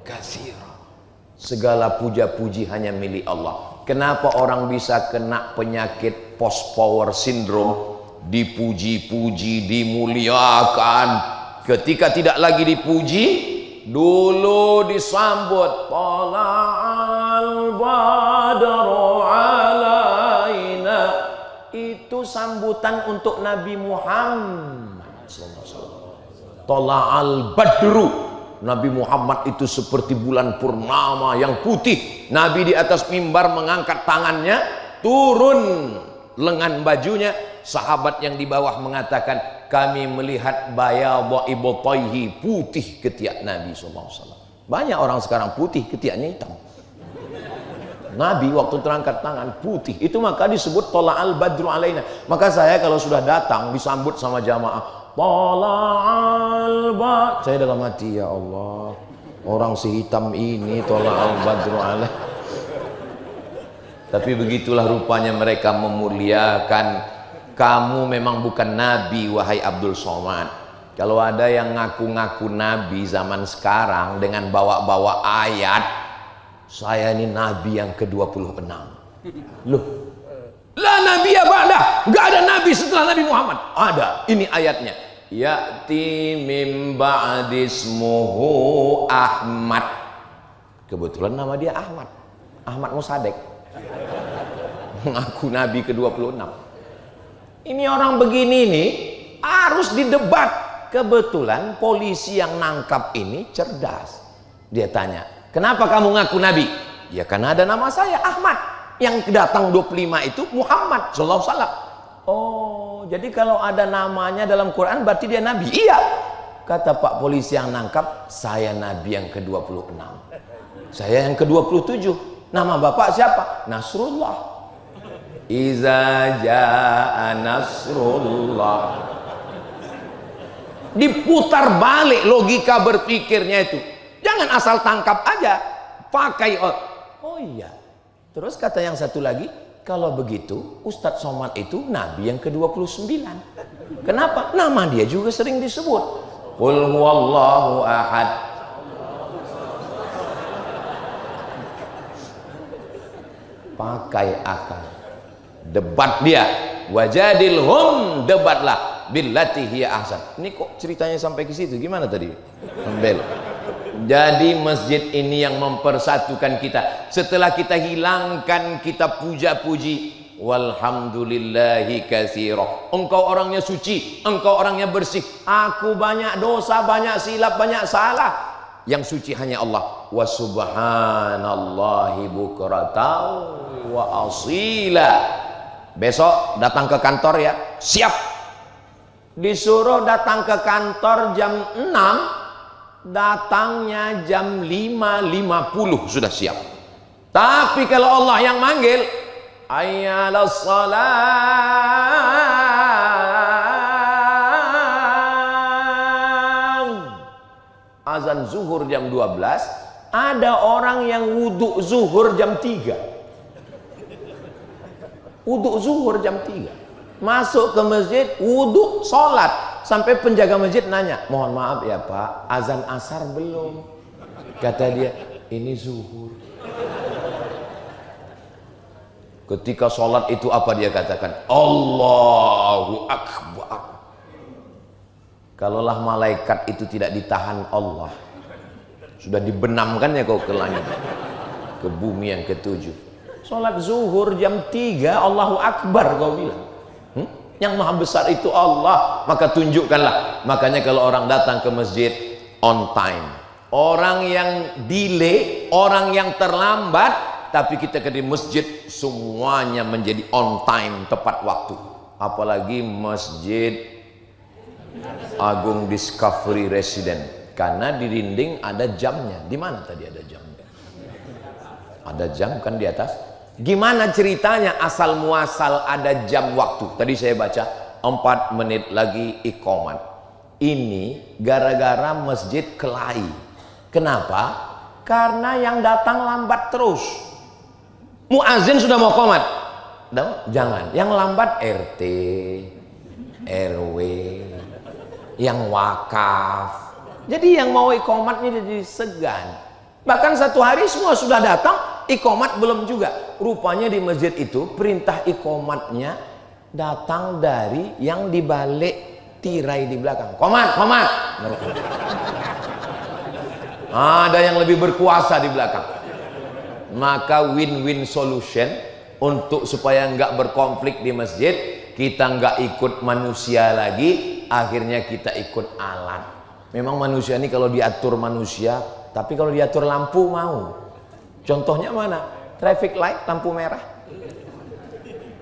katsira. Segala puja-puji hanya milik Allah. Kenapa orang bisa kena penyakit post power syndrome? Dipuji-puji, dimuliakan. Ketika tidak lagi dipuji, dulu disambut tala'al badru alaina. Itu sambutan untuk Nabi Muhammad. Tala'al badru, Nabi Muhammad itu seperti bulan purnama yang putih. Nabi di atas mimbar mengangkat tangannya, turun lengan bajunya. Sahabat yang di bawah mengatakan, kami melihat bayadha ibtayhi, putih ketiak Nabi SAW. Banyak orang sekarang putih, ketiaknya hitam. Nabi waktu terangkat tangan putih, itu maka disebut tala'al badru alaina. Maka saya kalau sudah datang disambut sama jamaah, tala'al badru, saya dalam hati, ya Allah, orang si hitam ini tala'al badru alaina. Tapi begitulah rupanya mereka memuliakan. Kamu memang bukan Nabi, wahai Abdul Somad. Kalau ada yang ngaku-ngaku Nabi zaman sekarang dengan bawa-bawa ayat, saya ini Nabi yang ke-26. Loh, la Nabi ya ba'dah, nggak ada Nabi setelah Nabi Muhammad. Ada, ini ayatnya. Ya'ti mim ba'dismuhu Ahmad. Kebetulan nama dia Ahmad, Ahmad Musadek. Ngaku Nabi ke-26. Ini orang begini nih harus didebat. Kebetulan polisi yang nangkap ini cerdas. Dia tanya, kenapa kamu ngaku Nabi? Ya karena ada nama saya Ahmad. Yang datang 25 itu Muhammad sallallahu alaihi wasallam. Oh, jadi kalau ada namanya dalam Quran berarti dia Nabi. Iya. Kata Pak polisi yang nangkap, saya Nabi yang ke-26. Saya yang ke-27. Nama Bapak siapa? Nasrullah. Iza jaa nasrullah. Diputar balik logika berpikirnya itu. Jangan asal tangkap aja. Pakai oh iya. Terus kata yang satu lagi, kalau begitu Ustadz Somad itu Nabi yang ke-29. Kenapa? Nama dia juga sering disebut. Qul huwallahu ahad. Pakai akal. Debat dia, wajadilhum, debatlah billati hiya ahsan. Ini kok ceritanya sampai ke situ? Gimana tadi? Membel. Jadi masjid ini yang mempersatukan kita. Setelah kita hilangkan, kita puja-puji, walhamdulillahi katsira. Engkau orangnya suci, engkau orangnya bersih. Aku banyak dosa, banyak silap, banyak salah. Yang suci hanya Allah. Wa subhanallahi bukratan wa asila. Besok datang ke kantor ya, siap. Disuruh datang ke kantor jam 6, datangnya jam 5.50 sudah siap. Tapi kalau Allah yang manggil, ayyalas salam, azan zuhur jam 12, ada orang yang wudhu zuhur jam 3. Wudhu zuhur jam 3, masuk ke masjid, wudhu, sholat. Sampai penjaga masjid nanya, mohon maaf ya Pak, azan asar belum? Kata dia, ini zuhur. Ketika sholat itu apa dia katakan? Allahu Akbar. Kalaulah malaikat itu tidak ditahan Allah, sudah dibenamkan ya kau ke langit, ke bumi yang ke-7. Sholat zuhur jam 3, Allahu Akbar kau bilang. Yang maha besar itu Allah. Maka tunjukkanlah. Makanya kalau orang datang ke masjid on time, orang yang delay, orang yang terlambat, tapi kita ke di masjid semuanya menjadi on time, tepat waktu. Apalagi masjid Agung Discovery Resident, karena di dinding ada jamnya. Di mana tadi ada jamnya? Ada jam kan di atas. Gimana ceritanya asal muasal ada jam waktu? Tadi saya baca 4 menit lagi iqamat. Ini gara-gara masjid kelahi. Kenapa? Karena yang datang lambat terus. Muazin sudah mau qomat. Jangan. Yang lambat RT, RW, yang wakaf. Jadi yang mau iqamatnya jadi segan. Bahkan satu hari semua sudah datang, iqamat belum juga. Rupanya di masjid itu perintah iqamatnya datang dari yang di balik tirai di belakang. Qomat, qomat. Ada yang lebih berkuasa di belakang. Maka win-win solution untuk supaya nggak berkonflik di masjid, kita nggak ikut manusia lagi, akhirnya kita ikut alat. Memang manusia ini kalau diatur manusia, tapi kalau diatur lampu mau. Contohnya mana? Traffic light, lampu merah.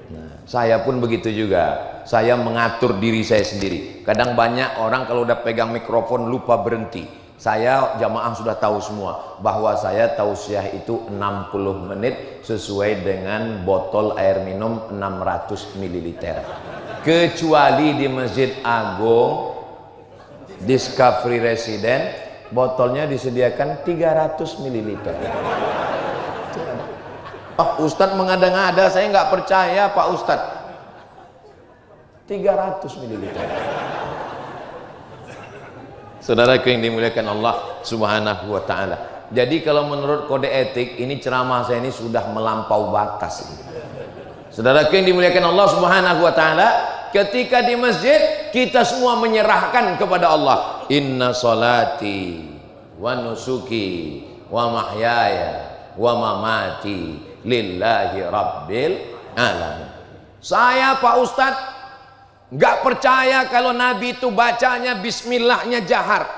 Nah, saya pun begitu juga. Saya mengatur diri saya sendiri. Kadang banyak orang kalau udah pegang mikrofon lupa berhenti. Saya jamaah sudah tahu semua bahwa saya tausiah itu 60 menit sesuai dengan botol air minum 600 ml. Kecuali di Masjid Agung Discovery Resident, botolnya disediakan 300 ml. Ustadz mengada-ngada, saya nggak percaya Pak Ustadz. 300 ml. Saudaraku yang dimuliakan Allah Subhanahu wa taala. Jadi kalau menurut kode etik ini ceramah saya ini sudah melampau batas. Saudaraku yang dimuliakan Allah Subhanahu wa taala, ketika di masjid kita semua menyerahkan kepada Allah. Inna salati wa nusuki wa mahyaya wa mamati lillahi rabbil alamin. Saya Pak Ustadz nggak percaya kalau Nabi itu bacanya bismillahnya jahar.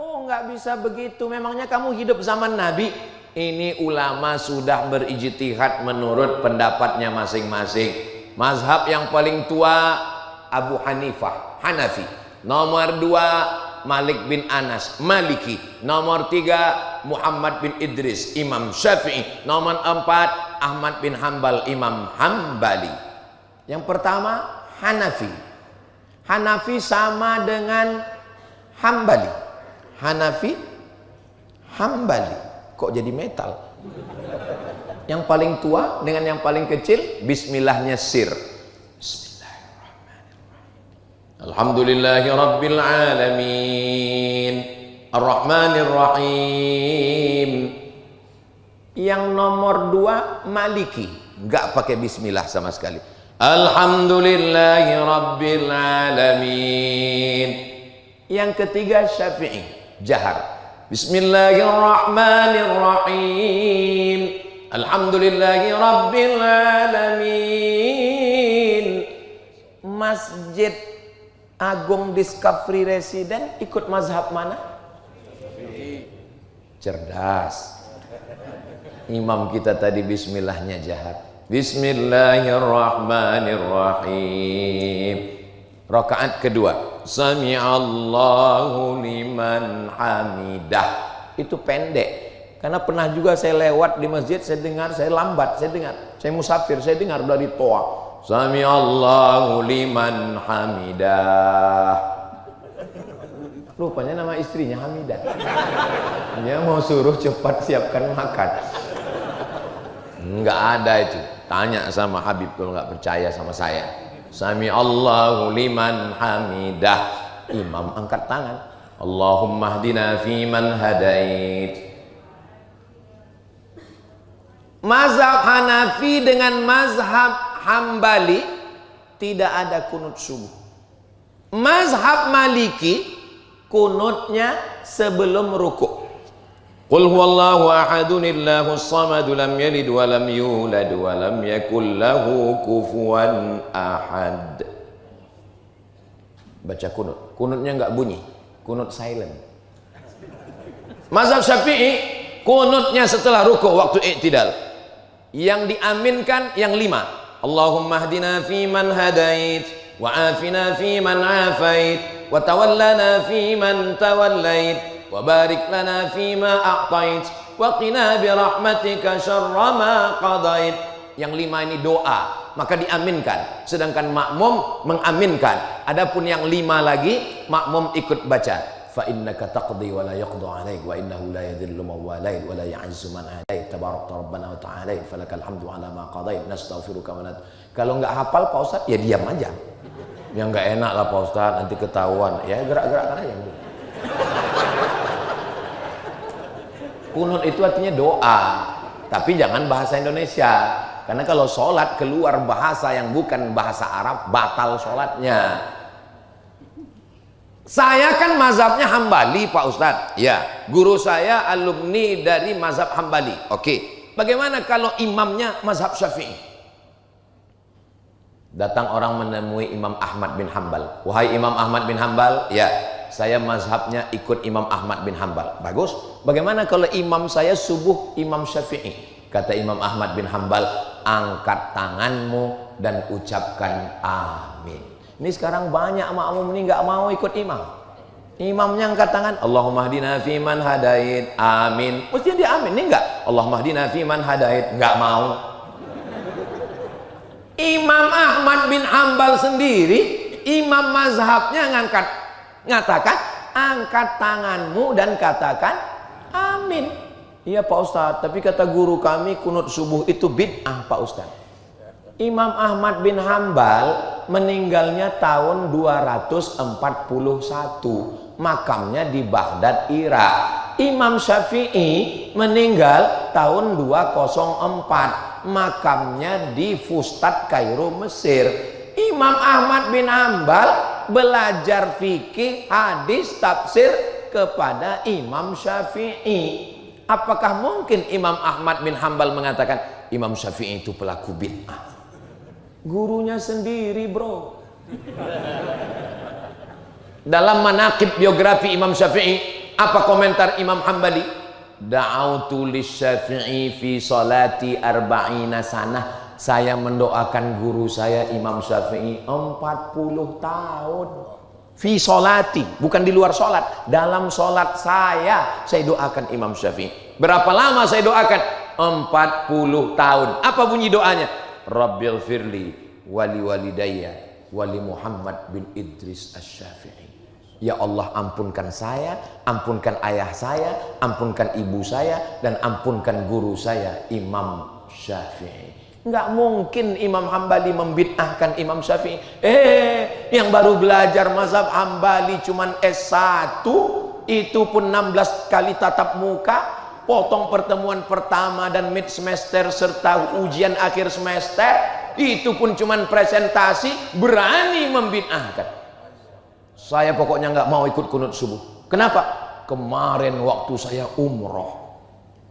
Oh, nggak bisa begitu. Memangnya kamu hidup zaman Nabi? Ini ulama sudah berijtihad menurut pendapatnya masing-masing. Mazhab yang paling tua Abu Hanifah, Hanafi. Nomor 2 Malik bin Anas, Maliki. Nomor 3 Muhammad bin Idris, Imam Syafi'i. Nomor 4 Ahmad bin Hambal, Imam Hambali. Yang pertama Hanafi. Hanafi sama dengan Hambali. Hanafi, Hambali. Kok jadi metal? Yang paling tua dengan yang paling kecil, bismillahnya sir. Bismillahirrahmanirrahim. Alhamdulillahi rabbil alamin. Ar-Rahmanir Rahim. Yang nomor 2 Maliki, enggak pakai bismillah sama sekali. Alhamdulillahi rabbil alamin. Yang ketiga Syafi'i, jahar. Bismillahirrahmanirrahim. Alhamdulillahi rabbil alamin. Masjid Agung Discovery Resident ikut mazhab mana? Cerdas. Imam kita tadi bismillahnya jahar. Bismillahirrahmanirrahim. Rakaat kedua, Sami'allahu liman hamidah. Itu pendek. Karena pernah juga saya lewat di masjid, saya dengar, saya lambat, saya dengar. Saya musafir, saya dengar dari toa. Sami'allahu liman hamidah. Rupanya nama istrinya Hamidah. Dia mau suruh cepat siapkan makan. Enggak ada itu. Tanya sama Habib kalau nggak percaya sama saya. Sami Allahu liman hamidah. Imam angkat tangan. Allahumma hdina fiman hadait. Mazhab Hanafi dengan mazhab Hambali tidak ada kunut subuh. Mazhab Maliki kunutnya sebelum rukuk. Qul huwallahu ahadun illahus samad lam yalid wa lam yulad wa lam yakul lahu kufuwan ahad. Baca kunut. Kunutnya enggak bunyi. Kunut silent. Mazhab Syafi'i kunutnya setelah rukuk waktu i'tidal. Yang diaminkan yang 5. Allahumma hdina fiman hadait wa afina fiman afait wa tawallana fiman tawallait wa barik lana fima a'tait wa qina bi rahmatika syarra ma qadait. Yang 5 ini doa, maka diaminkan. Sedangkan makmum mengaminkan. Adapun yang 5 lagi, makmum ikut baca. Fa innaka taqdi wa la yuqda 'alaik wa innahu la yadhillu man walait wa la ya'izzu man adait tabarakta rabbana wa ta'ala falakal hamdu 'ala ma qadait nastaghfiruka wa Kalau nggak hafal Pak Ustaz ya diam aja. Yang nggak enak lah Pak Ustaz, nanti ketahuan. Ya gerak-gerakkan aja. Kunut itu artinya doa, tapi jangan bahasa Indonesia. Karena kalau sholat keluar bahasa yang bukan bahasa Arab, batal sholatnya. Saya kan mazhabnya Hambali Pak Ustadz. Ya, guru saya alumni dari mazhab Hambali. Oke, bagaimana kalau imamnya mazhab Syafi'i? Datang orang menemui Imam Ahmad bin Hambal. Wahai Imam Ahmad bin Hambal, ya, saya mazhabnya ikut Imam Ahmad bin Hambal. Bagus. Bagaimana kalau imam saya subuh Imam Syafi'i? Kata Imam Ahmad bin Hambal, angkat tanganmu dan ucapkan amin. Ini sekarang banyak makmum ini nggak mau ikut imam. Imamnya angkat tangan, Allahumma hdina fiman hadait, amin. Mestinya dia amin, ini enggak. Allahumma hdina fiman hadait, enggak mau. Imam Ahmad bin Hambal sendiri, imam mazhabnya ngatakan, angkat tanganmu dan katakan amin. Iya Pak Ustadz, tapi kata guru kami kunut subuh itu bid'ah Pak Ustadz. Imam Ahmad bin Hambal meninggalnya tahun 241, makamnya di Baghdad, Irak. Imam Syafi'i meninggal tahun 204, makamnya di Fustat, Kairo, Mesir. Imam Ahmad bin Hambal belajar fikih, hadis, tafsir kepada Imam Syafi'i. Apakah mungkin Imam Ahmad bin Hambal mengatakan Imam Syafi'i itu pelaku bid'ah? Gurunya sendiri bro. Dalam manaqib biografi Imam Syafi'i, apa komentar Imam Hambali? Da'autu lisyafi'i fi salati arba'ina sanah. Saya mendoakan guru saya Imam Syafi'i 40 tahun. Fi salati, bukan di luar salat. Dalam salat saya doakan Imam Syafi'i. Berapa lama saya doakan? 40 tahun. Apa bunyi doanya? Rabbil firli wali walidayya wali Muhammad bin Idris Asy-Syafi'i. Ya Allah, ampunkan saya, ampunkan ayah saya, ampunkan ibu saya, dan ampunkan guru saya Imam Syafi'i. Enggak mungkin Imam Hambali membid'ahkan Imam Syafi'i. Yang baru belajar mazhab Hambali cuman S1, itu pun 16 kali tatap muka, potong pertemuan pertama dan mid semester serta ujian akhir semester, itu pun cuman presentasi, berani membid'ahkan. Saya pokoknya nggak mau ikut kunut subuh. Kenapa? Kemarin waktu saya umroh,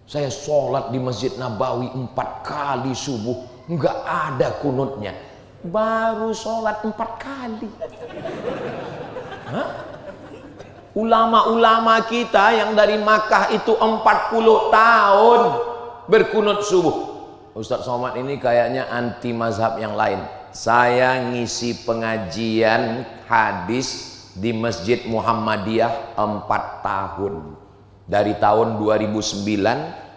saya sholat di Masjid Nabawi 4 kali subuh, nggak ada kunutnya. Baru sholat 4 kali. Hah? Ulama-ulama kita yang dari Makkah itu 40 tahun berkunut subuh. Ustadz Somad ini kayaknya anti mazhab yang lain. Saya ngisi pengajian hadis di Masjid Muhammadiyah 4 tahun. Dari tahun 2009,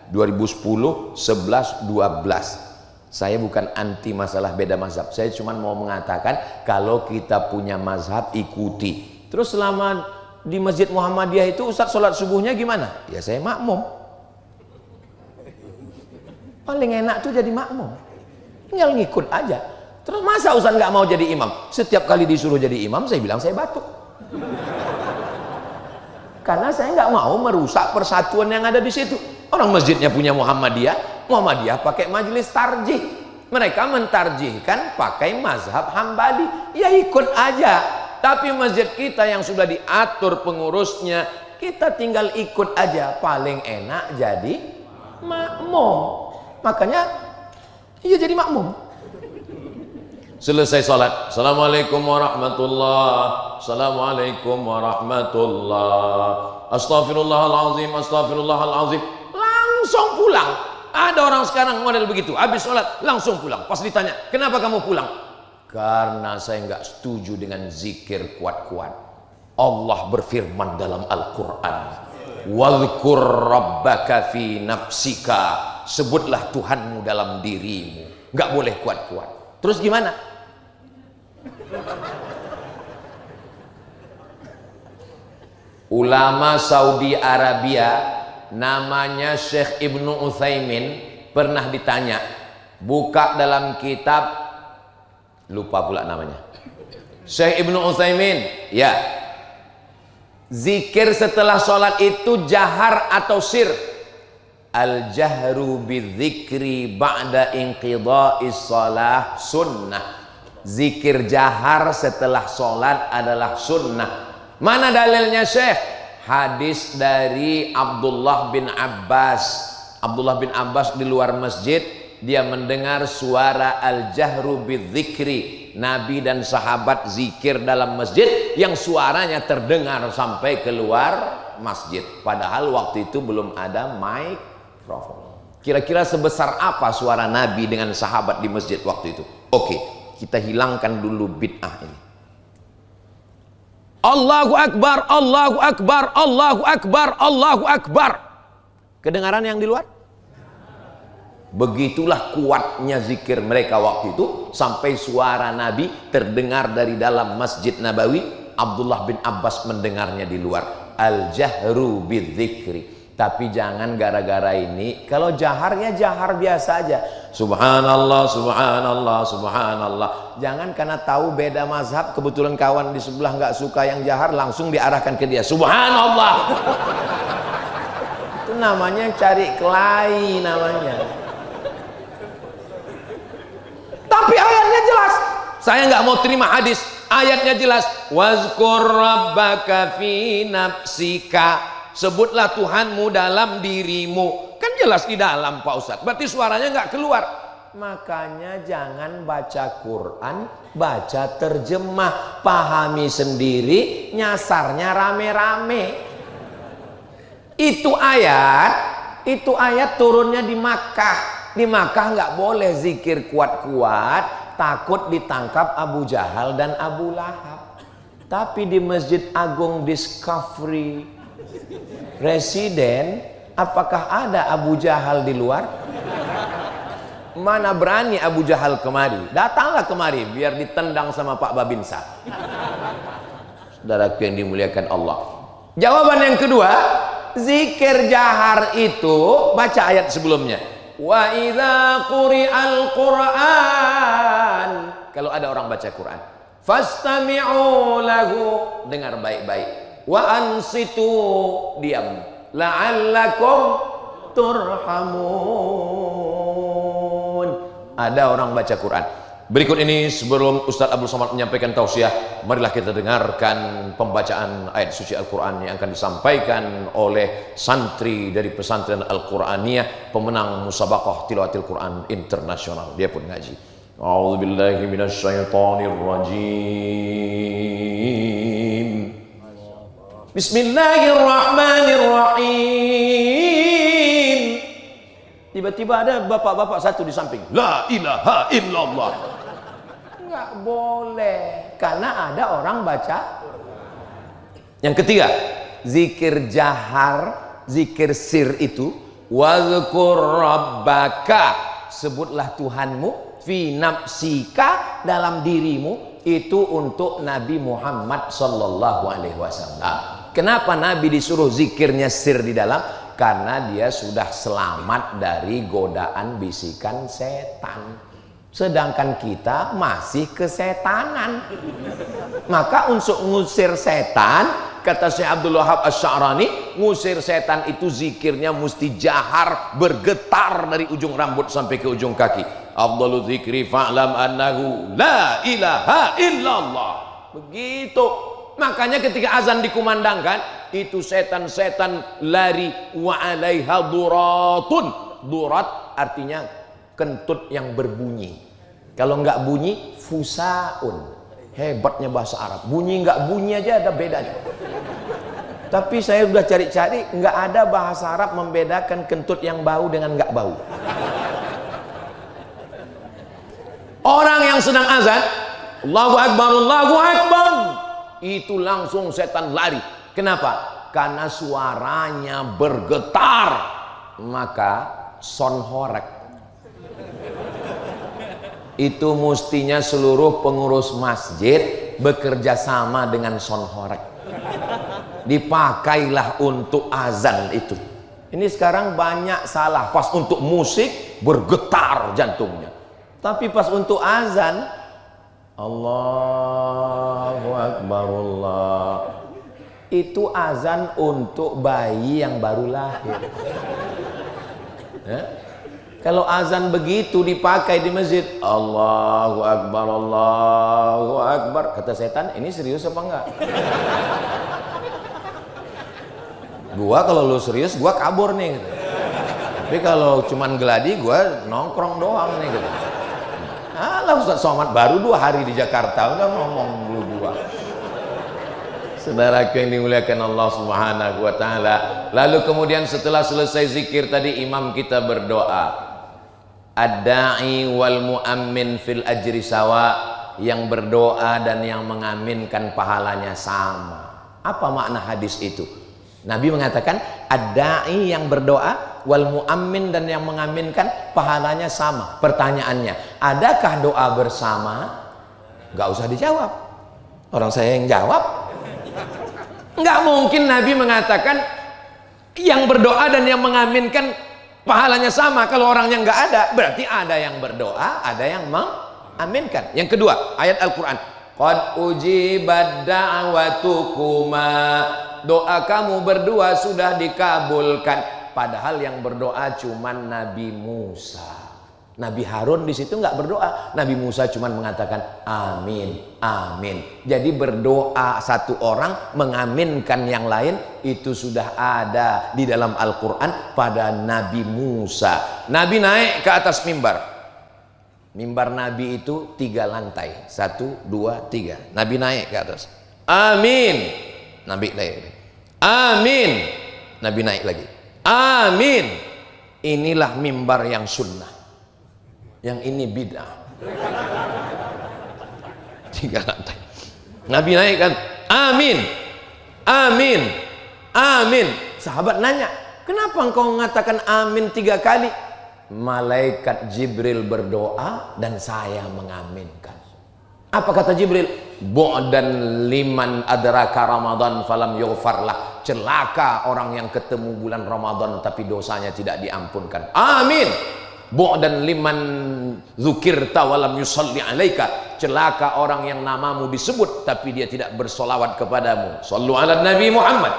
2010, 11, 12. Saya bukan anti masalah beda mazhab. Saya cuma mau mengatakan kalau kita punya mazhab ikuti. Terus selama di Masjid Muhammadiyah itu Ustadz sholat subuhnya gimana? Ya saya makmum. Paling enak tuh jadi makmum, tinggal ngikut aja. Terus masa Ustadz nggak mau jadi imam? Setiap kali disuruh jadi imam saya bilang saya batuk. Karena saya nggak mau merusak persatuan yang ada di situ. Orang masjidnya punya Muhammadiyah, Muhammadiyah pakai majelis tarjih. Mereka mentarjihkan pakai mazhab Hambali. Ya ikut aja. Tapi masjid kita yang sudah diatur pengurusnya, kita tinggal ikut aja. Paling enak jadi makmum. Makanya iya jadi makmum. Selesai sholat, Assalamualaikum warahmatullah, Assalamualaikum warahmatullah, Astaghfirullahaladzim, Astaghfirullahaladzim. Langsung pulang. Ada orang sekarang model begitu, habis sholat langsung pulang. Pas ditanya, kenapa kamu pulang? Karena saya nggak setuju dengan zikir kuat-kuat. Allah berfirman dalam Al-Quran, Wadhkur rabbaka fi nafsika, sebutlah Tuhanmu dalam dirimu, nggak boleh kuat-kuat. Terus gimana? Ulama Saudi Arabia namanya Syekh Ibnu Utsaimin pernah ditanya, buka dalam kitab, lupa pula namanya, Syekh Ibnu Utsaimin, ya, zikir setelah sholat itu jahar atau sir? Al-jahru bidzikri ba'da inqidha'is shalah sunnah. Zikir jahar setelah sholat adalah sunnah. Mana dalilnya Syekh? Hadis dari Abdullah bin Abbas. Abdullah bin Abbas di luar masjid, dia mendengar suara al-jahru bidzikri, Nabi dan sahabat zikir dalam masjid yang suaranya terdengar sampai keluar masjid. Padahal waktu itu belum ada mikrofon. Kira-kira sebesar apa suara Nabi dengan sahabat di masjid waktu itu? Oke, kita hilangkan dulu bid'ah ini. Allahu Akbar, Allahu Akbar, Allahu Akbar, Allahu Akbar. Kedengaran yang di luar? Begitulah kuatnya zikir mereka waktu itu, sampai suara Nabi terdengar dari dalam Masjid Nabawi. Abdullah bin Abbas mendengarnya di luar. Al-jahru bidzikri. Tapi jangan gara-gara ini, kalau jahar ya jahar biasa aja. Subhanallah, subhanallah, subhanallah. Jangan karena tahu beda mazhab, kebetulan kawan di sebelah nggak suka yang jahar, langsung diarahkan ke dia. Subhanallah. Itu namanya cari kelahi namanya. Tapi ayatnya jelas. Saya nggak mau terima hadis. Ayatnya jelas. Wazkur rabbaka fi nafsika. Sebutlah Tuhanmu dalam dirimu. Kan jelas di dalam Pak Ustadz. Berarti suaranya nggak keluar. Makanya jangan baca Quran, baca terjemah. Pahami sendiri, nyasarnya rame-rame. Itu ayat turunnya di Makkah. Di Makkah nggak boleh zikir kuat-kuat, takut ditangkap Abu Jahal dan Abu Lahab. Tapi di Masjid Agung Discovery Residen, apakah ada Abu Jahal di luar? Mana berani Abu Jahal kemari? Datanglah kemari biar ditendang sama Pak Babinsa. Saudaraku yang dimuliakan Allah. Jawaban yang kedua, zikir jahar itu baca ayat sebelumnya. Wa idza quri'al Qur'an, kalau ada orang baca Quran, fastami'u lahu, dengar baik-baik. Wa ansitu, diam, la'allakum turhamun. Ada orang baca Quran. Berikut ini sebelum Ustaz Abdul Somad menyampaikan tausiah, marilah kita dengarkan pembacaan ayat suci Al-Quran yang akan disampaikan oleh santri dari pesantren Al-Quraniyah, pemenang musabaqah tilawatil Quran internasional. Dia pun ngaji. A'udzubillahi minasyaitonirrajim. Bismillahirrahmanirrahim. Tiba-tiba ada bapak-bapak satu di samping. La ilaha illallah. Nggak boleh, karena ada orang baca. Yang ketiga, zikir jahar, zikir sir itu, wazkur rabbaka, sebutlah Tuhanmu, fi nafsika, dalam dirimu, itu untuk Nabi Muhammad sallallahu alaihi wasallam. Kenapa Nabi disuruh zikirnya sir di dalam? Karena dia sudah selamat dari godaan bisikan setan. Sedangkan kita masih kesetanan. Maka untuk ngusir setan, kata Syekh Abdul Wahab Asy-Sya'rani, ngusir setan itu zikirnya mesti jahar, bergetar dari ujung rambut sampai ke ujung kaki. Afdalu dzikri fa'lam annahu la ilaha illallah. Begitu. Makanya ketika azan dikumandangkan, itu setan-setan lari. Wa 'alaiha duratun. Durat artinya kentut yang berbunyi. Kalau nggak bunyi, fusaun. Hebatnya bahasa Arab. Bunyi nggak bunyi aja ada bedanya. Tapi saya udah cari-cari, nggak ada bahasa Arab membedakan kentut yang bau dengan nggak bau. Orang yang sedang azan, Allahu Akbar, Allahu Akbar, itu langsung setan lari. Kenapa? karena suaranya bergetar, maka sonhorek itu mestinya seluruh pengurus masjid bekerja sama dengan sonhorek, dipakailah untuk azan itu. Ini sekarang banyak salah, pas untuk musik bergetar jantungnya, tapi pas untuk azan Allahu Akbar Allah, itu azan untuk bayi yang baru lahir. Kalau azan begitu dipakai di masjid, Allahu Akbar Allahu Akbar, kata setan, ini serius apa enggak? Gua kalau lu serius gua kabur nih gitu. Tapi kalau cuman geladi gua nongkrong doang nih gitu. Alah Ustaz Somad baru 2 hari di Jakarta udah ngomong dulu gua. Saudaraku yang dimuliakan Allah Subhanahu wa taala. Lalu kemudian setelah selesai zikir tadi imam kita berdoa. Ad-da'i wal mu'ammin fil ajri sawa, yang berdoa dan yang mengaminkan pahalanya sama. Apa makna hadis itu? Nabi mengatakan ad-da'i yang berdoa wal mu'ammin dan yang mengaminkan pahalanya sama. Pertanyaannya, adakah doa bersama? Gak usah dijawab. Orang saya yang jawab. Nggak mungkin Nabi mengatakan yang berdoa dan yang mengaminkan pahalanya sama. Kalau orangnya nggak ada, berarti ada yang berdoa, ada yang mengaminkan. Yang kedua, ayat Al-Quran, qad ujibat da'watukuma, doa kamu berdua sudah dikabulkan. Padahal yang berdoa cuman Nabi Musa. Nabi Harun di situ nggak berdoa. Nabi Musa cuma mengatakan amin, amin. Jadi berdoa satu orang mengaminkan yang lain itu sudah ada di dalam Al-Quran pada Nabi Musa. Nabi naik ke atas mimbar. Mimbar Nabi itu 3 lantai, 1, 2, 3. Nabi naik ke atas. Amin. Nabi naik. Amin. Nabi naik lagi. Amin. Inilah mimbar yang sunnah. Yang ini bid'ah. 3 lantai. Nabi naik kan, amin, amin, amin. Sahabat nanya, kenapa engkau mengatakan amin 3 kali? Malaikat Jibril berdoa dan saya mengaminkan. Apa kata Jibril? Bu'dan liman adraka Ramadan falam yughfarlah. Celaka orang yang ketemu bulan Ramadan tapi dosanya tidak diampunkan. Amin. Bu'dan liman dzukirta walam yusalli alaika. Celaka orang yang namamu disebut tapi dia tidak bersolawat kepadamu. Sallu ala Nabi Muhammad.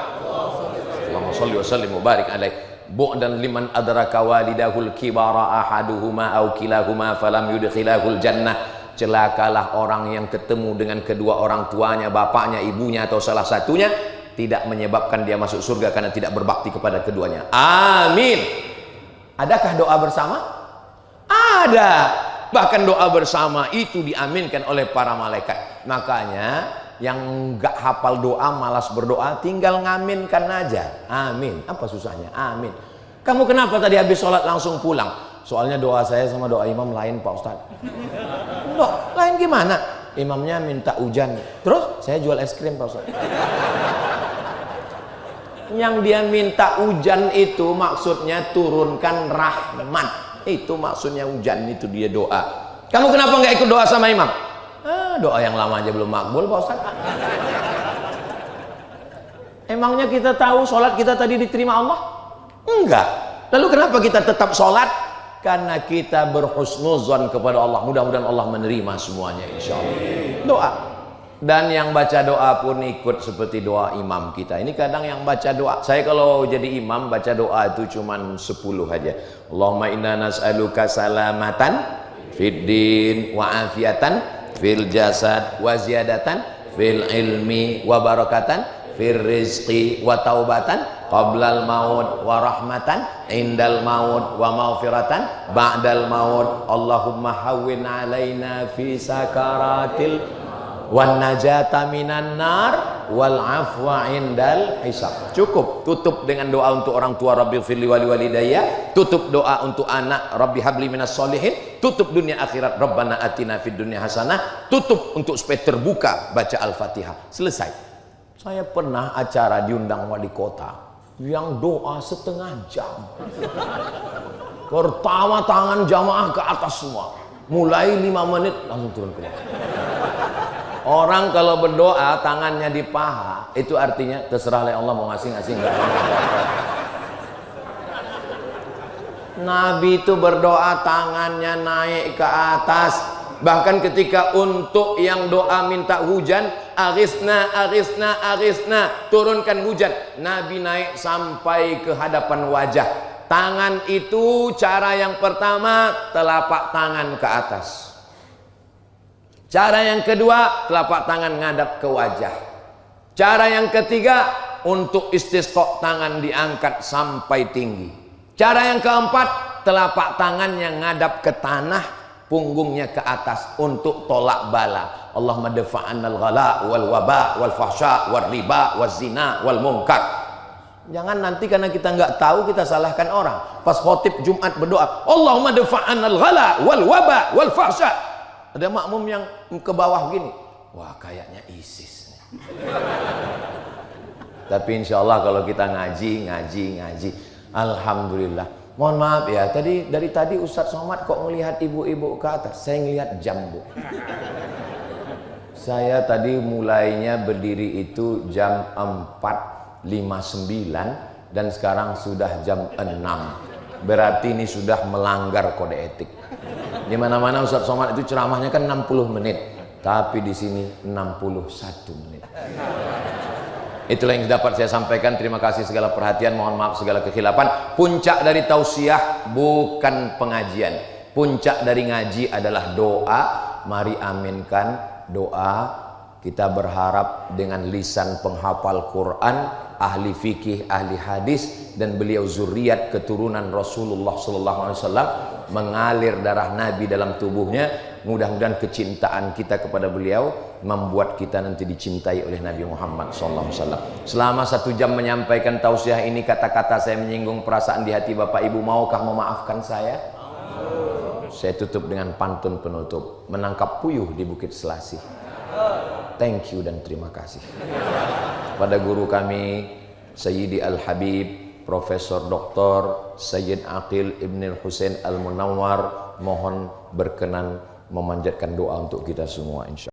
Allahumma salli wa sallim wa barik alaih. Bu'dan liman adraka walidahul kibara ahaduhuma aw kilahuma falam yudkhilahul jannah. Celakalah orang yang ketemu dengan kedua orang tuanya, bapaknya, ibunya atau salah satunya, tidak menyebabkan dia masuk surga karena tidak berbakti kepada keduanya. Amin. Adakah doa bersama? Ada. Bahkan doa bersama itu diaminkan oleh para malaikat. Makanya yang nggak hafal doa, malas berdoa, tinggal ngaminkan aja. Amin. Apa susahnya? Amin. Kamu kenapa tadi habis sholat langsung pulang? Soalnya doa saya sama doa imam lain Pak Ustadz. Loh, lain gimana? Imamnya minta hujan, terus saya jual es krim Pak Ustadz. Yang dia minta hujan itu maksudnya turunkan rahmat. Itu maksudnya hujan, itu dia doa. Kamu kenapa nggak ikut doa sama imam? Doa yang lama aja belum makbul Pak Ustadz. Emangnya kita tahu sholat kita tadi diterima Allah? Enggak. Lalu kenapa kita tetap sholat? Karena kita berhusnuzon kepada Allah. Mudah-mudahan Allah menerima semuanya insya Allah. Doa. Dan yang baca doa pun ikut seperti doa imam kita. Ini kadang yang baca doa, saya kalau jadi imam baca doa itu cuman 10 aja. Allahumma inna nas'aluka salamatan fid din wa afiatan fil jasad wa ziyadatan fil ilmi wa barakatan fil rizqi wa taubatan qablal maut wa rahmatan indal maut wa maghfiratan ba'dal maut. Allahumma hawwin alaina fi sakaratil wan najata minan nar wal afwa indal hisab. Cukup. Tutup dengan doa untuk orang tua, Rabbi firli wali walidayya. Tutup doa untuk anak, Rabbi habli minas solihin. Tutup dunia akhirat, Rabbana atina fid dunya hasanah. Tutup untuk supaya terbuka baca Al-Fatihah. Selesai. Saya pernah acara diundang wali kota yang doa setengah jam. Pertama tangan jamaah ke atas semua, mulai 5 menit langsung turun ke bawah. Orang kalau berdoa tangannya di paha, itu artinya terserah oleh Allah mau ngasih enggak. Nabi itu berdoa tangannya naik ke atas. Bahkan ketika untuk yang doa minta hujan, aghithna, aghithna, aghithna, turunkan hujan, Nabi naik sampai ke hadapan wajah. Tangan itu cara yang pertama, telapak tangan ke atas. Cara yang kedua, telapak tangan ngadap ke wajah. Cara yang ketiga, untuk istisqa tangan diangkat sampai tinggi. Cara yang keempat, telapak tangan yang ngadap ke tanah, punggungnya ke atas untuk tolak bala. Allahumma dafa'annal ghala wal waba wal fahsya wal riba wal zina wal munkar. Jangan nanti karena kita nggak tahu kita salahkan orang. Pas khotib Jumat berdoa, Allahumma dafa'annal ghala wal waba wal fahsya. Ada makmum yang ke bawah gini, wah kayaknya ISIS. Tapi insya Allah kalau kita ngaji, alhamdulillah. Mohon maaf ya, dari tadi Ustadz Somad kok melihat ibu-ibu ke atas. Saya ngelihat jam, Bu. Saya tadi mulainya berdiri itu jam 4.59 dan sekarang sudah jam 6. Berarti ini sudah melanggar kode etik. Di mana-mana Ustadz Somad itu ceramahnya kan 60 menit, tapi di sini 61 menit. Itulah yang dapat saya sampaikan. Terima kasih segala perhatian, mohon maaf segala kekhilapan. Puncak dari tausiah bukan pengajian. Puncak dari ngaji adalah doa. Mari aminkan doa. Kita berharap dengan lisan penghafal Quran, ahli fikih, ahli hadis, dan beliau zuriat keturunan Rasulullah SAW, mengalir darah Nabi dalam tubuhnya. Mudah-mudahan kecintaan kita kepada beliau membuat kita nanti dicintai oleh Nabi Muhammad SAW. Selama 1 jam menyampaikan tausiah ini, kata-kata saya menyinggung perasaan di hati Bapak Ibu, maukah memaafkan saya? Saya tutup dengan pantun penutup. Menangkap puyuh di Bukit Selasih. Thank you dan terima kasih pada guru kami Sayyidi Al-Habib Profesor Dr. Sayyid Aqil Ibn Husain Al-Munawwar. Mohon berkenan memanjatkan doa untuk kita semua, insya Allah.